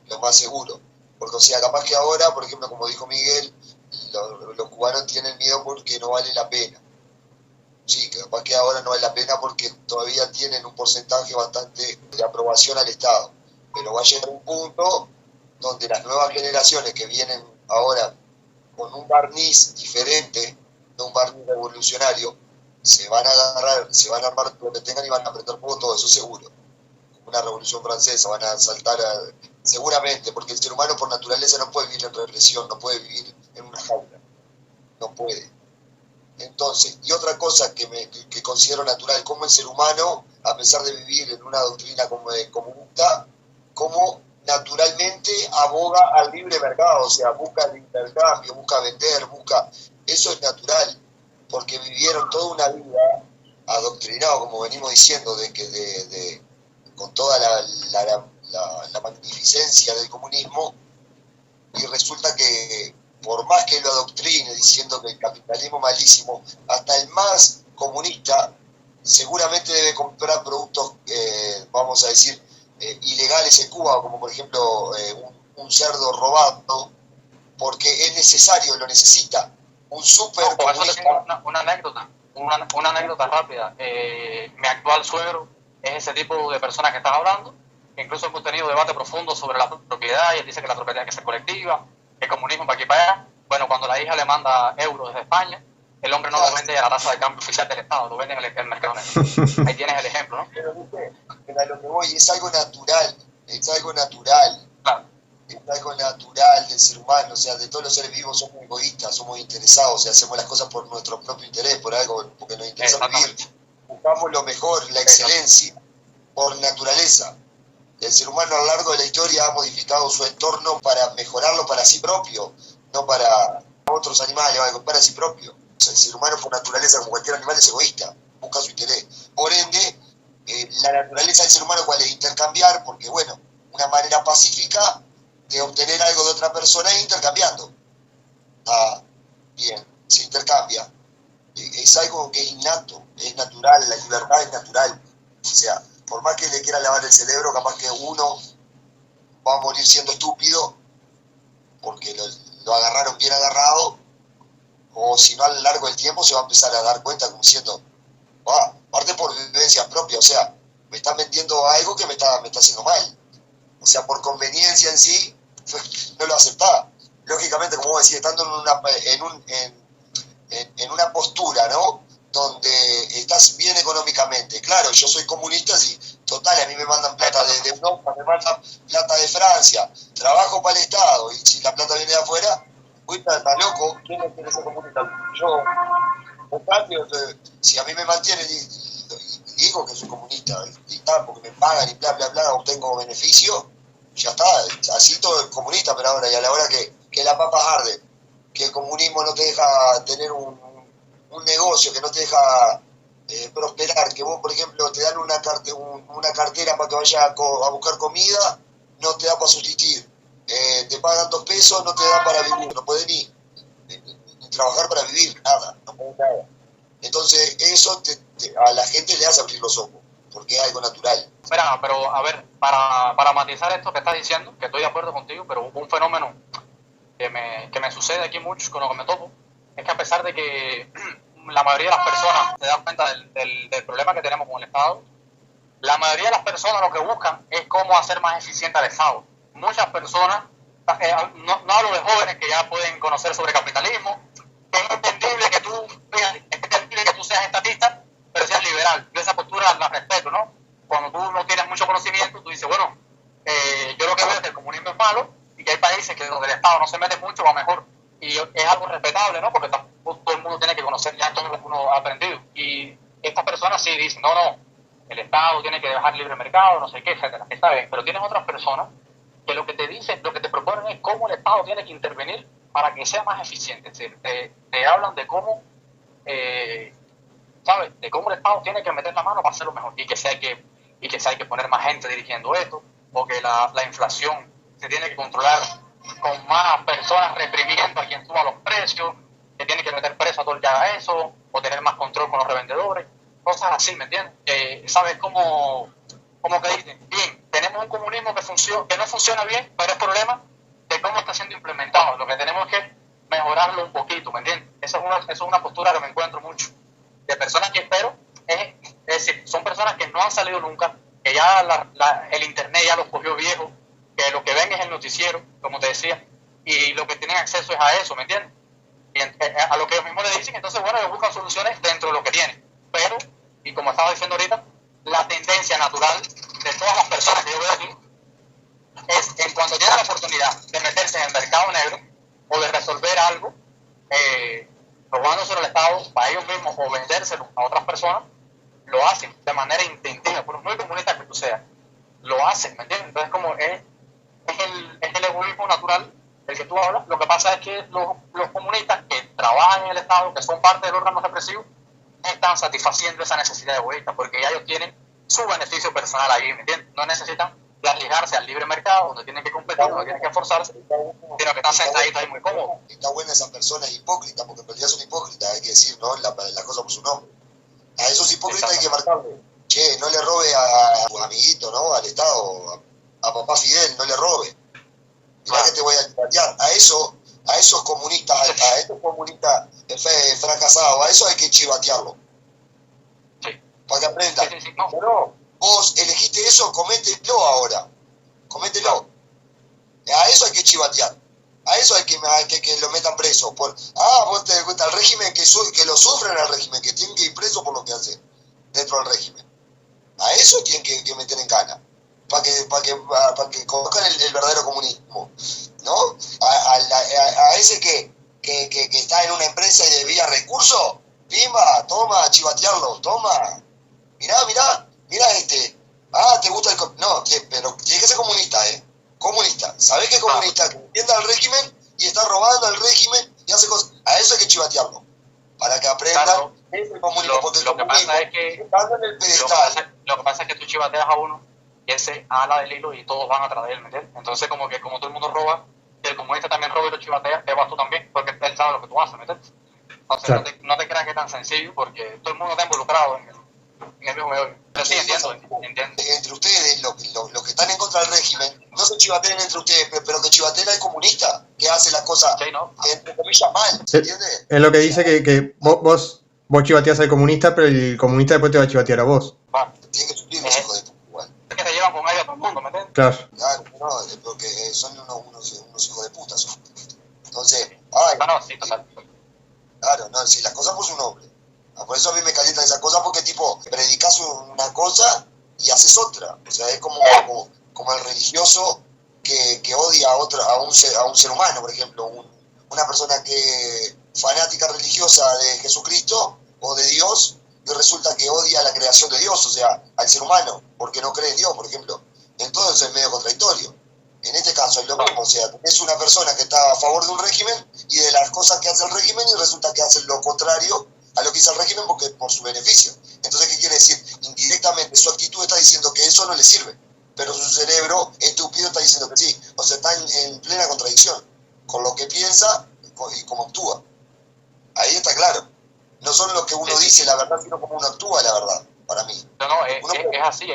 Speaker 5: lo más seguro. Porque, o sea, capaz que ahora, por ejemplo, como dijo Miguel, los cubanos tienen miedo porque no vale la pena. Sí, capaz que ahora no vale la pena porque todavía tienen un porcentaje bastante de aprobación al Estado. Pero va a llegar un punto donde las nuevas generaciones que vienen ahora con un barniz diferente, de un barniz revolucionario, se van a agarrar, se van a armar lo que tengan y van a prender fuego todo, eso seguro. Como una revolución francesa, van a saltar seguramente, porque el ser humano por naturaleza no puede vivir en represión, no puede vivir en una jaula, no puede. Entonces, y otra cosa que considero natural, como el ser humano, a pesar de vivir en una doctrina comunista, como naturalmente aboga al libre mercado, o sea, busca el intercambio, busca vender, eso es natural, porque vivieron toda una vida adoctrinados, como venimos diciendo, con toda la magnificencia del comunismo, y resulta que por más que lo adoctrine diciendo que el capitalismo es malísimo, hasta el más comunista seguramente debe comprar productos, vamos a decir, ilegales en Cuba, como por ejemplo un cerdo robado, porque es necesario, lo necesita. Un súper comunista.
Speaker 2: Una anécdota rápida. Mi actual suegro es ese tipo de personas que estás hablando, que incluso hemos tenido debate profundo sobre la propiedad, y él dice que la propiedad tiene que ser colectiva, el comunismo para aquí y para allá. Bueno, cuando la hija le manda euros desde España, el hombre no lo vende a la tasa de cambio oficial del Estado, lo vende en el mercado negro. Ahí tienes el ejemplo, ¿no?
Speaker 5: Pero a lo que voy, es algo natural, es algo natural.
Speaker 2: Claro.
Speaker 5: Es algo natural del ser humano, o sea, de todos los seres vivos somos egoístas, somos interesados, o sea, hacemos las cosas por nuestro propio interés, porque nos interesa vivir. Buscamos lo mejor, la excelencia, por naturaleza. El ser humano a lo largo de la historia ha modificado su entorno para mejorarlo para sí propio, no para otros animales, para sí propio. O sea, el ser humano por naturaleza, como cualquier animal, es egoísta, busca su interés. Por ende, la naturaleza del ser humano, ¿cuál es? Intercambiar, porque bueno, una manera pacífica de obtener algo de otra persona es intercambiando. Bien, se intercambia. Es algo que es innato, es natural, la libertad es natural. O sea, por más que le quiera lavar el cerebro, capaz que uno va a morir siendo estúpido porque lo agarraron bien agarrado, o si no a lo largo del tiempo se va a empezar a dar cuenta como diciendo, parte por vivencia propia, o sea, me están vendiendo algo que me está haciendo mal. O sea, por conveniencia en sí, no lo aceptaba. Lógicamente, como vos decís, estando en una postura, ¿no?, donde estás bien económicamente. Claro, yo soy comunista, sí, total, a mí me mandan plata de Europa, me mandan plata de Francia, trabajo para el Estado, y si la plata viene de afuera, uy, está loco, ¿quién no quiere ser comunista? Yo, en cambio, si a mí me mantienen y digo que soy comunista, y tal, porque me pagan y bla, bla, bla, obtengo beneficio, ya está, así todo es comunista, pero ahora, y a la hora que la papa arde, que el comunismo no te deja tener un negocio, que no te deja prosperar, que vos, por ejemplo, te dan una cartera para que vayas a buscar comida, no te da para subsistir, te pagan 2 pesos, no te da para vivir, no podés ni trabajar para vivir, nada, no podés nada. Entonces eso a la gente le hace abrir los ojos, porque es algo natural.
Speaker 2: Mira, pero a ver, para matizar esto que estás diciendo, que estoy de acuerdo contigo, pero un fenómeno que me sucede aquí mucho con lo que me topo, es que a pesar de que la mayoría de las personas se dan cuenta del problema que tenemos con el Estado, la mayoría de las personas lo que buscan es cómo hacer más eficiente al Estado. Muchas personas, no hablo de jóvenes que ya pueden conocer sobre capitalismo, que es entendible que tú seas estatista, pero seas liberal. Yo esa postura la respeto, ¿no? Cuando tú no tienes mucho conocimiento, tú dices, bueno, yo lo que veo es que el comunismo es malo y que hay países que donde el Estado no se mete mucho va mejor. Y es algo respetable, ¿no? Porque todo el mundo tiene que conocer ya todo lo que uno ha aprendido. Y estas personas sí dicen, no, el Estado tiene que dejar libre mercado, no sé qué, etcétera. Está bien, pero tienes otras personas que lo que te dicen, lo que te proponen es cómo el Estado tiene que intervenir para que sea más eficiente. Es decir, te hablan de cómo, ¿sabes? De cómo el Estado tiene que meter la mano para hacerlo mejor y que se hay que poner más gente dirigiendo esto, o que la inflación se tiene que controlar con más personas reprimiendo a quien suba los precios, que tiene que meter preso a todo el que haga eso, o tener más control con los revendedores, cosas así, ¿me entiendes? ¿Sabes cómo que dicen? Bien, tenemos un comunismo que no funciona bien, pero es problema de cómo está siendo implementado. Lo que tenemos es que mejorarlo un poquito, ¿me entiendes? Esa es una postura que me encuentro mucho de personas que espero, es decir, son personas que no han salido nunca, que ya el internet ya los cogió viejos, que lo que ven es el noticiero, como te decía, y lo que tienen acceso es a eso, ¿me entiendes? Y a lo que ellos mismos le dicen, entonces, bueno, ellos buscan soluciones dentro de lo que tienen. Pero, y como estaba diciendo ahorita, la tendencia natural de todas las personas que yo veo aquí es, en cuanto tienen la oportunidad de meterse en el mercado negro o de resolver algo, robándoselo al Estado para ellos mismos o vendérselo a otras personas, lo hacen de manera instintiva, por muy comunista que tú seas, lo hacen, ¿me entiendes? Entonces, como es el egoísmo natural del que tú hablas. Lo que pasa es que los comunistas que trabajan en el Estado, que son parte del órgano represivo, no están satisfaciendo esa necesidad egoísta, porque ya ellos tienen su beneficio personal ahí, ¿me entiendes? No necesitan de arriesgarse al libre mercado, donde tienen que competir, donde tienen que esforzarse, sino que están sentaditos ahí muy cómodos.
Speaker 5: Está buena esa persona hipócrita, porque en realidad son hipócritas, hay que decir, ¿no?, las cosas por su nombre. A esos hipócritas hay que marcarle. Che, no le robe a tu amiguito, ¿no?, al Estado, a papá Fidel, no le robe. Mirá que te voy a chatear. A esos comunistas, a estos comunistas fracasados, a eso hay que chivatearlo.
Speaker 2: Sí.
Speaker 5: Para que aprendan.
Speaker 2: Sí, no.
Speaker 5: Pero vos elegiste eso, comételo ahora. Comételo. A eso hay que chivatear. A eso hay que lo metan preso. Vos te das cuenta, al régimen que lo sufren al régimen, que tienen que ir preso por lo que hacen dentro del régimen. A eso tienen que meter en cana. Para que conozcan el verdadero comunismo, ¿no? A ese que está en una empresa y debía recursos, pimba, toma, chivatearlo, toma. Mirá Ah, ¿te gusta el no, pero tiene que ser comunista, comunista. ¿Sabés qué es comunista? Que entienda el régimen y está robando al régimen y hace cosas. A eso hay que chivatearlo. Para que aprendan
Speaker 2: Claro,
Speaker 5: el comunismo. Porque el
Speaker 2: lo que
Speaker 5: comunismo
Speaker 2: pasa es que
Speaker 5: estando en el pedestal.
Speaker 2: lo que pasa es que tú chivateas a uno y ese ala del hilo y todos van atrás de él, ¿me entiendes? Entonces como que como todo el mundo roba, si el comunista también roba y lo chivatea, te vas tú también, porque él sabe lo que tú haces, ¿me entiendes? Entonces
Speaker 1: Claro.
Speaker 2: no te creas que es tan sencillo, porque todo el mundo está involucrado en el mismo meollo. Pero sí, entiendo.
Speaker 5: Entre ustedes, los que están en contra del régimen, no se chivateen entre ustedes, pero que chivateen al comunista, que hace las cosas,
Speaker 2: Sí, ¿no?
Speaker 5: entre comillas, mal,
Speaker 1: Sí.
Speaker 5: ¿entiendes?
Speaker 1: Es lo que dice que vos chivateás al comunista, pero el comunista después te va a chivatear a vos.
Speaker 2: Va.
Speaker 5: Tienen que suplir los hijos de puta igual.
Speaker 2: Es que se llevan con ellos a todo el mundo, ¿me entiendes?
Speaker 1: Claro.
Speaker 5: Claro, no, porque son unos hijos de puta. Son. Entonces, ay,
Speaker 2: No, sí, total.
Speaker 5: claro, no, si las cosas por su nombre. Por eso a mí me calientan esas cosas, porque tipo, predicas una cosa y haces otra. O sea, es como el religioso que odia a un ser humano, por ejemplo, una persona que fanática religiosa de Jesucristo o de Dios, y resulta que odia la creación de Dios, o sea, al ser humano, porque no cree en Dios, por ejemplo. Entonces es medio contradictorio. En este caso es lo mismo, o sea, es una persona que está a favor de un régimen y de las cosas que hace el régimen, y resulta que hace lo contrario a lo que hizo el régimen porque por su beneficio. Entonces, ¿qué quiere decir? Indirectamente su actitud está diciendo que eso no le sirve, pero su cerebro estúpido está diciendo que sí. O sea, está en plena contradicción con lo que piensa y cómo actúa. Ahí está claro. No solo lo que uno dice la verdad, sino cómo uno actúa la verdad, para mí.
Speaker 2: No, es así.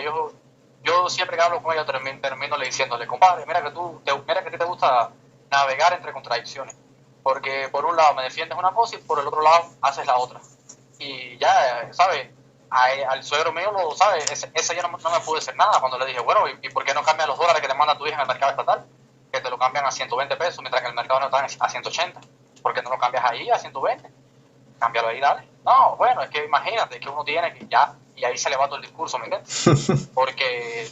Speaker 2: Yo siempre que hablo con ellos termino diciéndole, compadre, mira que a ti te gusta navegar entre contradicciones. Porque por un lado me defiendes una cosa y por el otro lado haces la otra. Y ya, ¿sabes? Al suegro mío, ¿sabes? Ese ya no me pudo decir nada cuando le dije, bueno, ¿y por qué no cambian los dólares que te manda tu hija en el mercado estatal? Que te lo cambian a 120 pesos, mientras que en el mercado no están a 180. ¿Por qué no lo cambias ahí a 120? Cámbialo ahí, dale. No, bueno, es que imagínate que uno tiene que ya, y ahí se le va todo el discurso, ¿me entiendes? Porque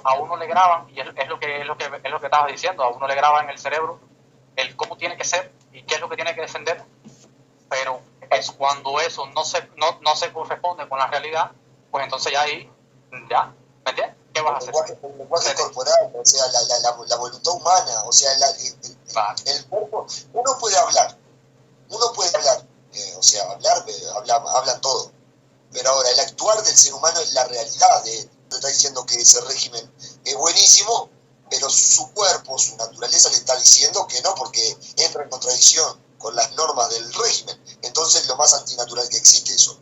Speaker 2: a uno le graban, y es lo que estabas diciendo, a uno le graban en el cerebro el cómo tiene que ser y qué es lo que tiene que defender, pero es cuando eso no se corresponde con la realidad, pues entonces ya ahí, ya, ¿me entiendes? ¿Qué vas a hacer?
Speaker 5: El lenguaje corporal, o sea, la voluntad humana, o sea, el cuerpo. Uno puede hablar, o sea, hablan todo, pero ahora el actuar del ser humano es la realidad. Está diciendo que ese régimen es buenísimo, pero su cuerpo, su naturaleza le está diciendo que no, porque entra en contradicción con las normas del régimen. Entonces es lo más antinatural que existe eso,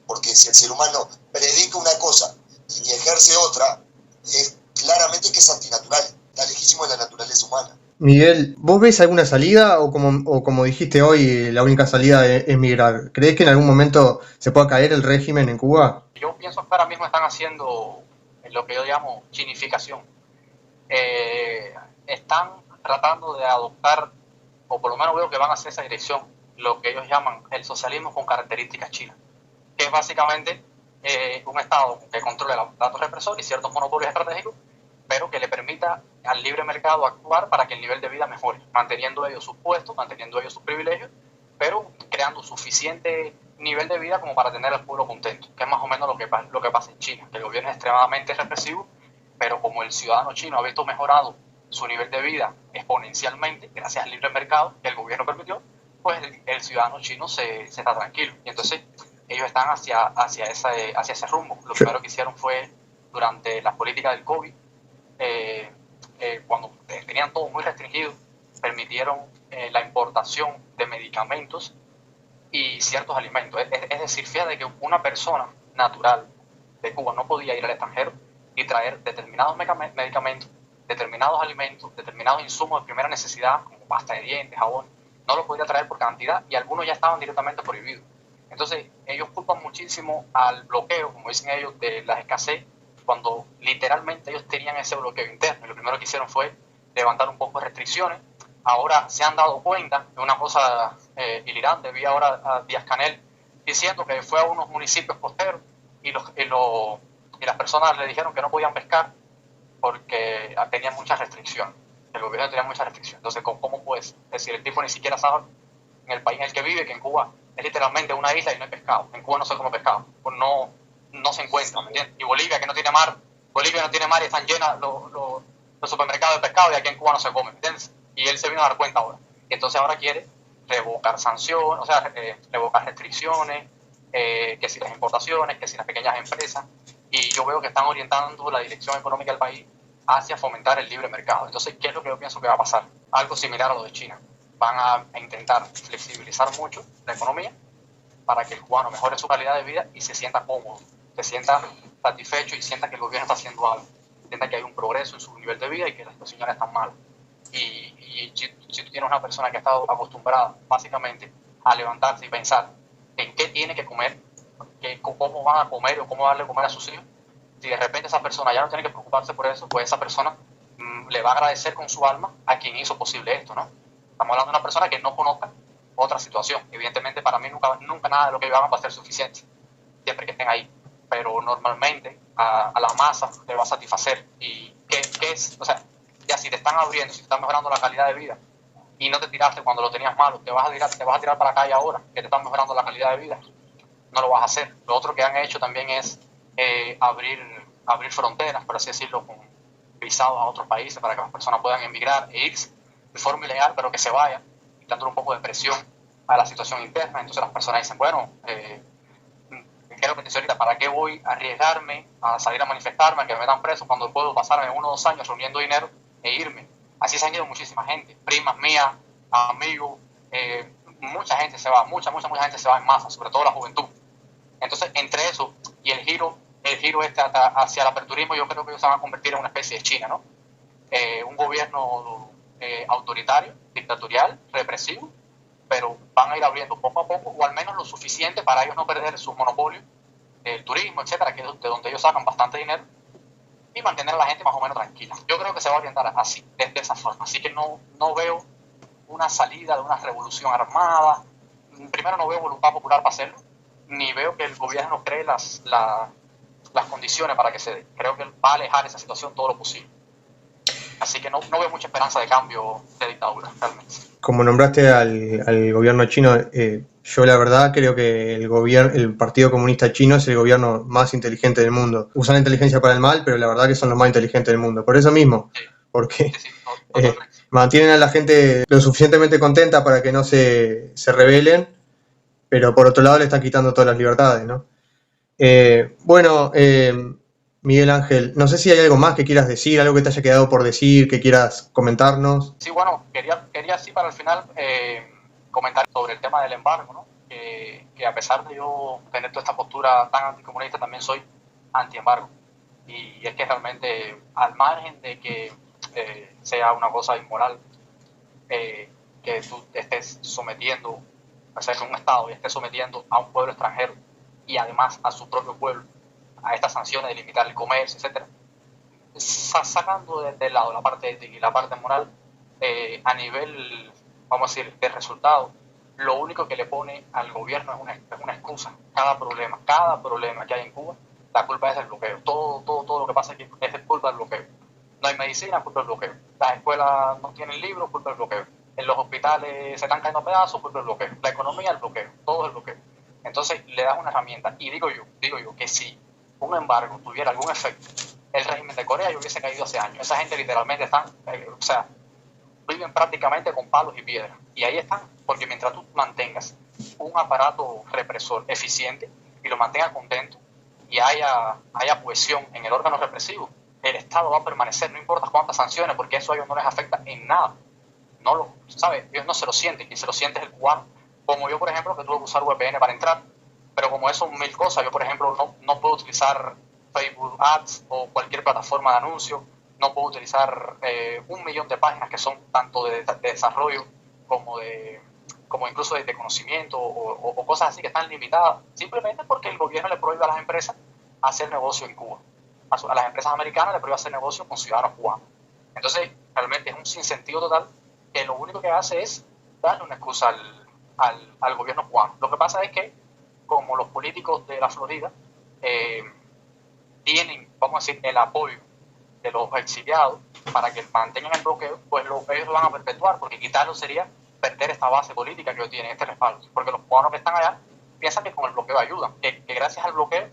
Speaker 5: porque si el ser humano predica una cosa y ejerce otra, es claramente que es antinatural, está lejísimo de la naturaleza humana.
Speaker 1: Miguel, ¿vos ves alguna salida o como dijiste hoy, la única salida es migrar? ¿Crees que en algún momento se pueda caer el régimen en Cuba?
Speaker 2: Yo pienso que ahora mismo están haciendo lo que yo llamo chinificación. Están tratando de adoptar, o por lo menos veo que van hacia esa dirección, lo que ellos llaman el socialismo con características chinas, que es básicamente un Estado que controle el aparato represor y ciertos monopolios estratégicos, pero que le permita al libre mercado actuar para que el nivel de vida mejore, manteniendo ellos sus puestos, manteniendo ellos sus privilegios, pero creando suficiente nivel de vida como para tener al pueblo contento, que es más o menos lo que pasa en China, que el gobierno es extremadamente represivo, pero como el ciudadano chino ha visto mejorado su nivel de vida exponencialmente gracias al libre mercado que el gobierno permitió, pues el ciudadano chino se está tranquilo. Y entonces ellos están hacia ese rumbo. Lo primero que hicieron fue, durante las políticas del COVID, cuando tenían todo muy restringido, permitieron la importación de medicamentos y ciertos alimentos. Es decir, fíjate que una persona natural de Cuba no podía ir al extranjero y traer determinados medicamentos, determinados alimentos, determinados insumos de primera necesidad, como pasta de dientes, jabón, no lo podía traer por cantidad y algunos ya estaban directamente prohibidos. Entonces, ellos culpan muchísimo al bloqueo, como dicen ellos, de la escasez, cuando literalmente ellos tenían ese bloqueo interno. Y lo primero que hicieron fue levantar un poco de restricciones. Ahora se han dado cuenta de una cosa hilirante. Vi ahora a Díaz-Canel diciendo que fue a unos municipios costeros y las personas le dijeron que no podían pescar porque tenían muchas restricciones. El gobierno tenía muchas restricciones. Entonces, ¿cómo puedes? Es decir, el tipo ni siquiera sabe en el país en el que vive, que en Cuba es literalmente una isla y no hay pescado. En Cuba no se come pescado. Pues no no se encuentran, ¿me entiendes? Y Bolivia, que no tiene mar, y están llenas los supermercados de pescado, y aquí en Cuba no se come, ¿me entiendes? Y él se vino a dar cuenta ahora. Y entonces ahora quiere revocar sanciones, o sea, revocar restricciones, que si las importaciones, que si las pequeñas empresas, y yo veo que están orientando la dirección económica del país hacia fomentar el libre mercado. Entonces, ¿qué es lo que yo pienso que va a pasar? Algo similar a lo de China. Van a intentar flexibilizar mucho la economía para que el cubano mejore su calidad de vida y se sienta cómodo, se sienta satisfecho y sienta que el gobierno está haciendo algo, sienta que hay un progreso en su nivel de vida y que la situación ya no es tan mala. Y si tú tienes una persona que ha estado acostumbrada básicamente a levantarse y pensar en qué tiene que comer, cómo van a comer o cómo darle de comer a sus hijos, si de repente esa persona ya no tiene que preocuparse por eso, pues esa persona le va a agradecer con su alma a quien hizo posible esto, ¿no? Estamos hablando de una persona que no conozca otra situación. Evidentemente para mí nunca nada de lo que ellos hagan va a ser suficiente, siempre que estén ahí, pero normalmente a la masa le va a satisfacer. ¿Y qué es? O sea, ya si te están abriendo, si te están mejorando la calidad de vida y no te tiraste cuando lo tenías malo, te vas a tirar para la calle ahora que te están mejorando la calidad de vida, no lo vas a hacer. Lo otro que han hecho también es abrir fronteras, por así decirlo, con visados a otros países para que las personas puedan emigrar e irse de forma ilegal, pero que se vayan, dándole un poco de presión a la situación interna. Entonces las personas dicen, bueno, creo que te dice ahorita, ¿para qué voy a arriesgarme a salir a manifestarme, a que me metan preso, cuando puedo pasarme 1 o 2 años reuniendo dinero e irme? Así se han ido muchísima gente, primas mías, amigos, mucha gente se va, mucha gente se va en masa, sobre todo la juventud. Entonces, entre eso y el giro hacia el aperturismo, yo creo que ellos se van a convertir en una especie de China, ¿no? Un gobierno autoritario, dictatorial, represivo, pero van a ir abriendo poco a poco, o al menos lo suficiente para ellos no perder sus monopolios, el turismo, etcétera, que es de donde ellos sacan bastante dinero, y mantener a la gente más o menos tranquila. Yo creo que se va a orientar así, de esa forma. Así que no veo una salida de una revolución armada. Primero, no veo voluntad popular para hacerlo, ni veo que el gobierno cree las condiciones para que se dé. Creo que va a alejar esa situación todo lo posible. Así que no veo mucha esperanza de cambio de dictadura, realmente.
Speaker 1: Como nombraste al gobierno chino, yo la verdad creo que el Partido Comunista Chino es el gobierno más inteligente del mundo. Usan la inteligencia para el mal, pero la verdad que son los más inteligentes del mundo. Por eso mismo, sí, porque mantienen a la gente lo suficientemente contenta para que no se rebelen, pero por otro lado le están quitando todas las libertades, ¿no? Miguel Ángel, no sé si hay algo más que quieras decir, algo que te haya quedado por decir, que quieras comentarnos.
Speaker 2: Sí, bueno, quería así para el final comentar sobre el tema del embargo, ¿no? Que a pesar de yo tener toda esta postura tan anticomunista, también soy anti-embargo. Y es que realmente, al margen de que sea una cosa inmoral, que tú estés sometiendo, o sea, que un Estado esté sometiendo a un pueblo extranjero y además a su propio pueblo a estas sanciones de limitar el comercio, etcétera, sacando de lado la parte ética y la parte moral, a nivel, vamos a decir, de resultado, lo único que le pone al gobierno es una excusa. Cada problema que hay en Cuba, la culpa es del bloqueo. Todo lo que pasa aquí es culpa del bloqueo. No hay medicina, culpa del bloqueo. Las escuelas no tienen libros, culpa del bloqueo. En los hospitales se están cayendo a pedazos, culpa del bloqueo. La economía, el bloqueo. Todo es el bloqueo. Entonces le das una herramienta. Y digo yo que si un embargo tuviera algún efecto, el régimen de Corea ya hubiese caído hace años. Esa gente literalmente viven prácticamente con palos y piedras. Y ahí están, porque mientras tú mantengas un aparato represor eficiente y lo mantengas contento y haya cohesión en el órgano represivo, el Estado va a permanecer, no importa cuántas sanciones, porque eso a ellos no les afecta en nada. ¿Sabes? Ellos no se lo sienten, y se lo siente el cubano. Como yo, por ejemplo, que tuve que usar VPN para entrar, pero como eso son 1000 cosas, yo, por ejemplo, no puedo utilizar Facebook Ads o cualquier plataforma de anuncio, no puedo utilizar 1.000.000 de páginas que son tanto de desarrollo como incluso de conocimiento o cosas así que están limitadas, simplemente porque el gobierno le prohíbe a las empresas hacer negocio en Cuba. A las empresas americanas le prohíbe hacer negocio con ciudadanos cubanos. Entonces, realmente es un sinsentido total que lo único que hace es darle una excusa al gobierno cubano. Lo que pasa es que, como los políticos de la Florida tienen, vamos a decir, el apoyo de los exiliados para que mantengan el bloqueo, pues ellos lo van a perpetuar, porque quitarlo sería perder esta base política que ellos tienen, este respaldo. Porque los cubanos que están allá piensan que con el bloqueo ayudan, que gracias al bloqueo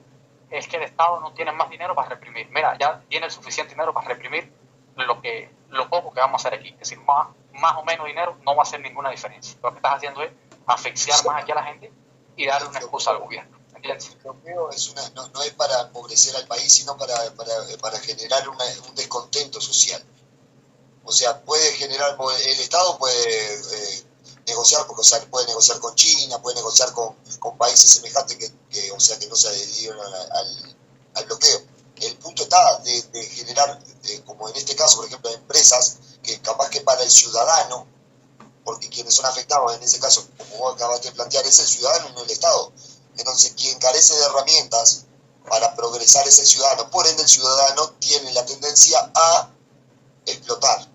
Speaker 2: es que el Estado no tiene más dinero para reprimir. Mira, ya tiene el suficiente dinero para reprimir lo poco que vamos a hacer aquí. Es decir, más o menos dinero no va a hacer ninguna diferencia. Lo que estás haciendo es asfixiar más aquí a la gente y darle una excusa al gobierno. ¿Entiendes?
Speaker 5: El bloqueo no es para empobrecer al país, sino para generar un descontento social. O sea, el Estado puede negociar, porque, o sea, puede negociar con China, puede negociar con países semejantes que no se adhirieron al bloqueo. El punto está de generar, como en este caso, por ejemplo, empresas que capaz que para el ciudadano, porque quienes son afectados en ese caso, como vos acabaste de plantear, es el ciudadano y no el Estado. Entonces, quien carece de herramientas para progresar es el ciudadano. Por ende, el ciudadano tiene la tendencia a explotar.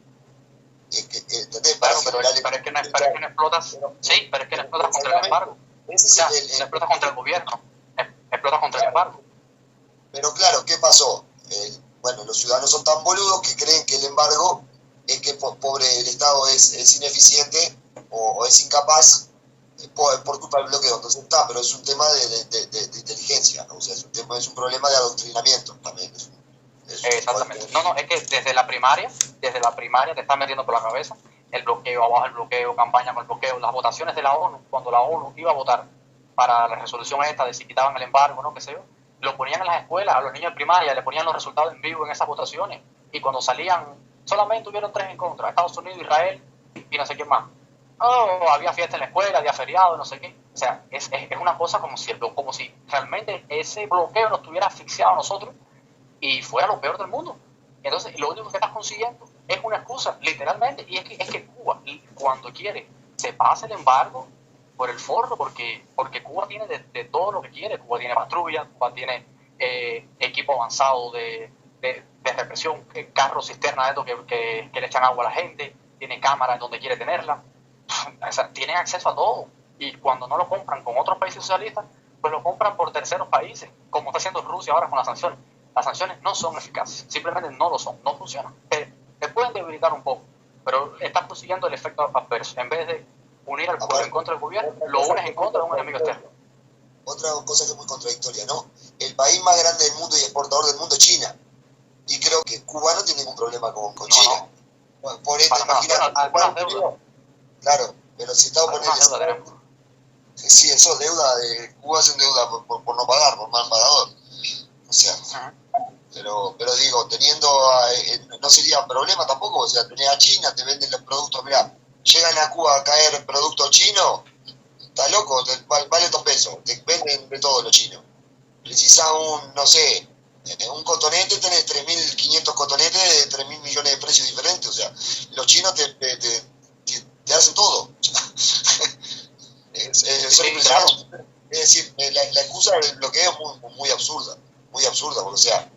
Speaker 5: ¿Entendés?
Speaker 2: Pero es que no explotas. Sí, pero es que no explotas contra el embargo. No explotas contra el gobierno. Explotas contra el embargo.
Speaker 5: Pero claro, ¿qué pasó? Los ciudadanos son tan boludos que creen que el embargo es que pobre el Estado es ineficiente o es incapaz por culpa del bloqueo. Entonces pero es un tema de inteligencia, ¿no? O sea, es un problema de adoctrinamiento también.
Speaker 2: Exactamente. Es que desde la primaria te están metiendo por la cabeza el bloqueo, abajo el bloqueo, campaña con el bloqueo, las votaciones de la ONU, cuando la ONU iba a votar para la resolución esta de si quitaban el embargo, ¿no? Qué sé yo, lo ponían en las escuelas, a los niños de primaria le ponían los resultados en vivo en esas votaciones, y cuando salían solamente hubieron 3 en contra, Estados Unidos, Israel y no sé quién más. Había fiesta en la escuela, había feriado, no sé qué. O sea, es una cosa como si realmente ese bloqueo nos tuviera asfixiado a nosotros y fuera lo peor del mundo. Entonces, lo único que estás consiguiendo es una excusa, literalmente, y es que Cuba, cuando quiere, se pasa el embargo por el forro, porque Cuba tiene de todo lo que quiere. Cuba tiene patrulla, Cuba tiene equipo avanzado de represión, carros cisterna de estos que le echan agua a la gente, tiene cámaras donde quiere tenerla. O sea, tienen acceso a todo, y cuando no lo compran con otros países socialistas, pues lo compran por terceros países, como está haciendo Rusia ahora con las sanciones. Las sanciones no son eficaces, simplemente no lo son, no funcionan. Te pueden debilitar un poco, pero estás consiguiendo el efecto adverso. En vez de unir al pueblo en contra del gobierno, lo unes en contra de un enemigo externo.
Speaker 5: Otra cosa que es muy contradictoria, ¿no? El país más grande del mundo y exportador del mundo es China. Y creo que Cuba no tiene ningún problema con China. No. Por ende, imagínate. Claro, pero si Estados Unidos... Sí, eso, deuda de Cuba es en deuda por no pagar, por mal pagador. O sea, pero digo, teniendo, no sería problema tampoco, o sea, tenés a China, te venden los productos, mirá, llegan a Cuba a caer productos chinos, está loco, vale 2 pesos, te venden de todo los chinos. Precisás un cotonete, tenés 3.500 cotonetes de 3.000 millones de precios diferentes, o sea, los chinos te hacen todo. Es decir, la excusa del bloqueo es muy absurda, porque, o sea,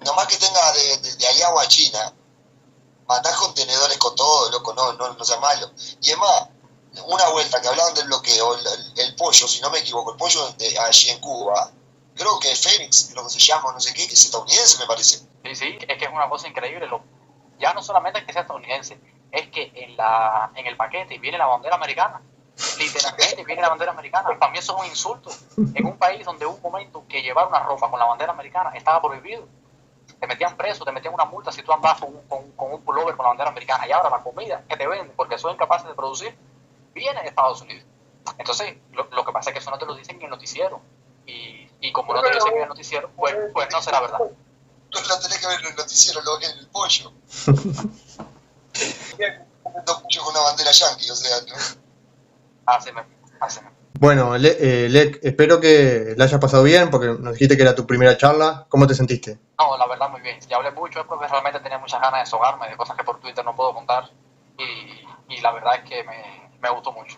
Speaker 5: nomás que tenga de aliado a China, mandás contenedores con todo, loco, no sea malo. Y es más, una vuelta que hablaban del bloqueo, el pollo, si no me equivoco, el pollo allí en Cuba, creo que Fénix, lo que se llama, no sé qué, que es estadounidense, me parece.
Speaker 2: Sí, es que es una cosa increíble. Ya no solamente es que sea estadounidense, es que en el paquete viene la bandera americana. Literalmente viene la bandera americana. Para mí eso es un insulto. En un país donde hubo un momento que llevar una ropa con la bandera americana estaba prohibido. Te metían preso, te metían una multa si tú andabas con un pullover con la bandera americana. Y ahora la comida que te venden, porque son incapaces de producir, viene de Estados Unidos. Entonces, lo que pasa es que eso no te lo dicen en el noticiero. Y como no te lo dicen en el noticiero, pues no será verdad.
Speaker 5: Tú lo tenés que ver en el noticiero, lo que es el pollo. Pollo con una bandera yankee, o sea, ¿no?
Speaker 2: Haceme.
Speaker 1: Bueno, Lek, espero que la hayas pasado bien, porque nos dijiste que era tu primera charla. ¿Cómo te sentiste?
Speaker 2: No, la verdad muy bien. Ya hablé mucho, es porque realmente tenía muchas ganas de desahogarme de cosas que por Twitter no puedo contar. Y la verdad es que me gustó mucho.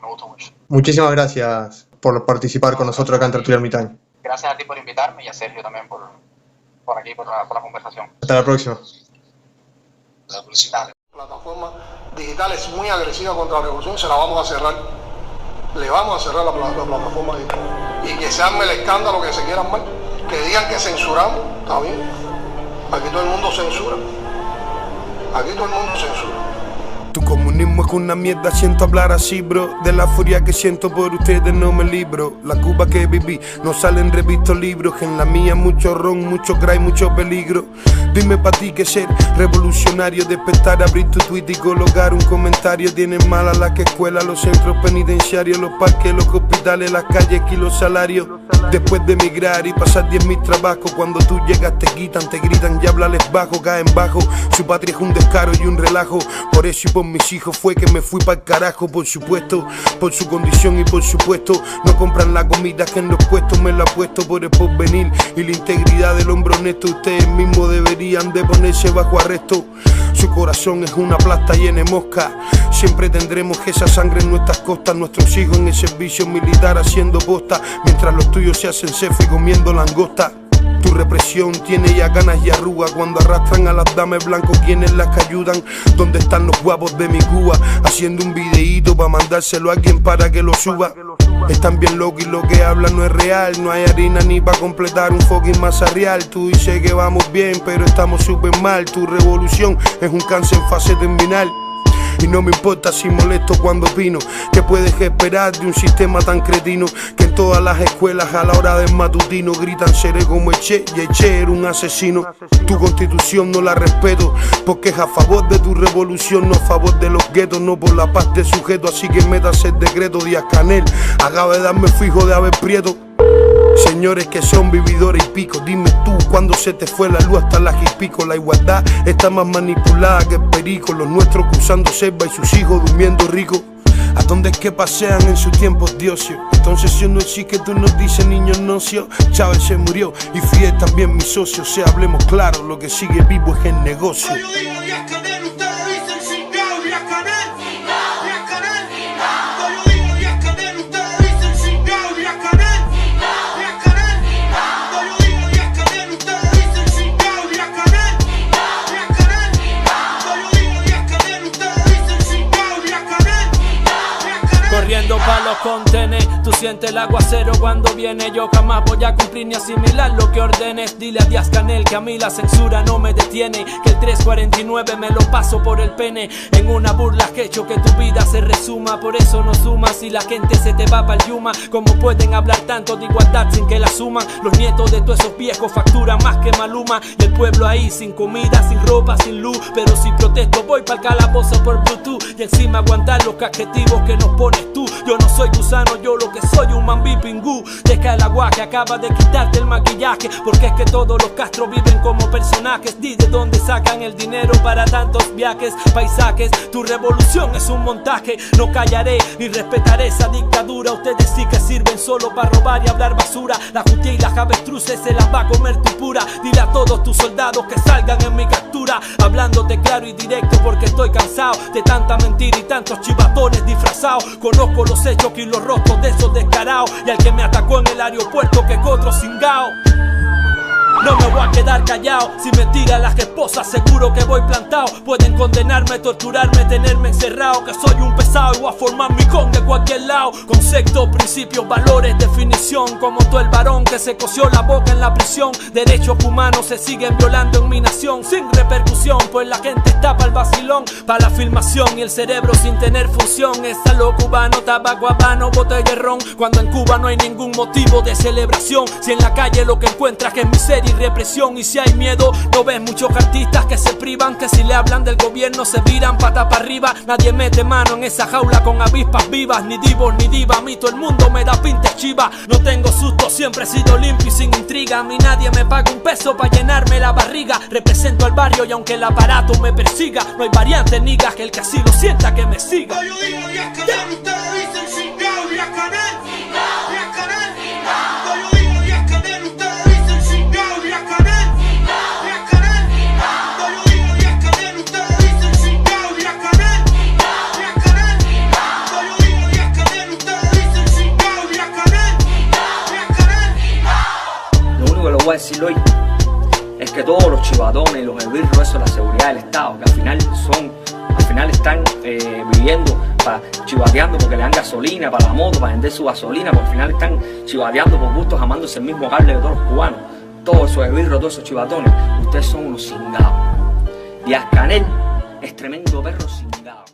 Speaker 1: Muchísimas gracias por participar con nosotros acá en Tertulia Ermitaño.
Speaker 2: Gracias a ti por invitarme y a Sergio también por aquí, por la conversación.
Speaker 1: Hasta la próxima.
Speaker 5: La próxima.
Speaker 2: Dale.
Speaker 7: La plataforma digital es muy agresiva contra la revolución, se la vamos a cerrar. Le vamos a cerrar la plataforma digital. Y que se arme el escándalo que se quieran mal, que digan que censuramos, está bien. Aquí todo el mundo censura. Tu comunidad
Speaker 8: comunismo es una mierda, siento hablar así, bro. De la furia que siento por ustedes no me libro. La Cuba que viví no salen revistos libros. En la mía mucho ron, mucho cry, mucho peligro. Dime pa' ti que ser revolucionario, despertar, abrir tu tweet y colocar un comentario. Tienen mala la que escuela, los centros penitenciarios, los parques, los hospitales, las calles y los salarios. Después de emigrar y pasar 10.000 trabajos, cuando tú llegas te quitan, te gritan y háblales bajo, caen bajo. Su patria es un descaro y un relajo. Por eso y por mis hijos fue que me fui pa'l carajo. Por supuesto, por su condición y por supuesto no compran la comida que en los puestos me la apuesto por el porvenir y la integridad del hombre honesto. Ustedes mismos deberían de ponerse bajo arresto. Su corazón es una plasta llena de mosca. Siempre tendremos esa sangre en nuestras costas. Nuestros hijos en el servicio militar haciendo posta, mientras los tuyos se hacen cefo y comiendo langosta. Tu represión tiene ya ganas y arrugas cuando arrastran a las damas blancos quienes las que ayudan. ¿Dónde están los guapos de mi Cuba? Haciendo un videíto para mandárselo a alguien para que lo suba. Están bien locos y lo que hablan no es real. No hay harina ni para completar un fucking masa real. Tú dices que vamos bien pero estamos súper mal. Tu revolución es un cáncer en fase terminal. Y no me importa si molesto cuando opino. ¿Qué puedes esperar de un sistema tan cretino? Que en todas las escuelas a la hora del matutino gritan seré como Eche y Eche era un asesino. Tu constitución no la respeto porque es a favor de tu revolución, no a favor de los guetos, no por la paz de sujeto. Así que métase el decreto Díaz-Canel, acaba de darme fijo de haber prieto. Señores que son vividores y pico, dime tú cuando se te fue la luz hasta las y pico. La igualdad está más manipulada que el perico, los nuestros cruzando selva y sus hijos durmiendo rico. ¿A dónde es que pasean en sus tiempos de ocio? Entonces si no existe tú nos dices niños nocio. Chávez se murió y Fidel también mi socio. O sea, hablemos claro, lo que sigue vivo es el negocio.
Speaker 6: Yo digo Díaz-Canel, ustedes dicen cingao, Díaz-Canel.
Speaker 9: Corriendo pa' los contenes, tú sientes el aguacero cuando viene. Yo jamás voy a cumplir ni asimilar lo que ordenes. Dile a Díaz-Canel que a mí la censura no me detiene, que el 349 me lo paso por el pene. En una burla que he hecho que tu vida se resuma. Por eso no sumas y la gente se te va pa'l yuma. ¿Cómo pueden hablar tanto de igualdad sin que la suman? Los nietos de todos esos viejos facturan más que Maluma. Y el pueblo ahí sin comida, sin ropa, sin luz. Pero si protesto voy pa'l calabozo por Bluetooth. Y encima aguantar los adjetivos que nos pones tú. Yo no soy gusano, yo lo que soy un mambí pingú. Deja el agua que acaba de quitarte el maquillaje, porque es que todos los Castro viven como personajes. Di de dónde sacan el dinero para tantos viajes, paisajes. Tu revolución es un montaje. No callaré ni respetaré esa dictadura. Ustedes sí que sirven solo para robar y hablar basura. La jutia y las avestruces se las va a comer tu pura. Dile a todos tus soldados que salgan en mi captura, hablándote claro y directo porque estoy cansado de tanta mentira y tantos chivatones disfrazados. Conozco los hechos y los rostros de esos descarados, y al que me atacó en el aeropuerto que es otro cingao. No me voy a quedar callado, si me tiran las esposas seguro que voy plantado. Pueden condenarme, torturarme, tenerme encerrado, que soy un pesado y voy a formar mi con de cualquier lado. Conceptos, principios, valores, definición, como todo el varón que se cosió la boca en la prisión. Derechos humanos se siguen violando en mi nación sin repercusión, pues la gente está para el vacilón, para la filmación y el cerebro sin tener función. Es a lo cubano, tabaco habano, botella de ron, cuando en Cuba no hay ningún motivo de celebración. Si en la calle lo que encuentras que es miseria y represión, y si hay miedo no ves muchos artistas que se privan, que si le hablan del gobierno se viran pata para arriba. Nadie mete mano en esa jaula con avispas vivas, ni divos ni diva, a mí todo el mundo me da pinta chiva. No tengo susto, siempre he sido limpio y sin intriga. A mí nadie me paga un peso para llenarme la barriga. Represento al barrio y aunque el aparato me persiga, no hay variante niga, que el que así lo sienta que me siga.
Speaker 6: Yo digo Díaz-Canel, ustedes dicen cingao, Díaz-Canel.
Speaker 10: Voy a decirlo hoy es que todos los chivatones, los esbirros, eso, la seguridad del Estado, que al final están viviendo, chivateando porque le dan gasolina para la moto, para vender su gasolina, porque al final están chivateando por gustos, amándose el mismo cable de todos los cubanos. Todos esos esbirros, todos esos chivatones, ustedes son unos cingados. Díaz-Canel es tremendo perro cingado.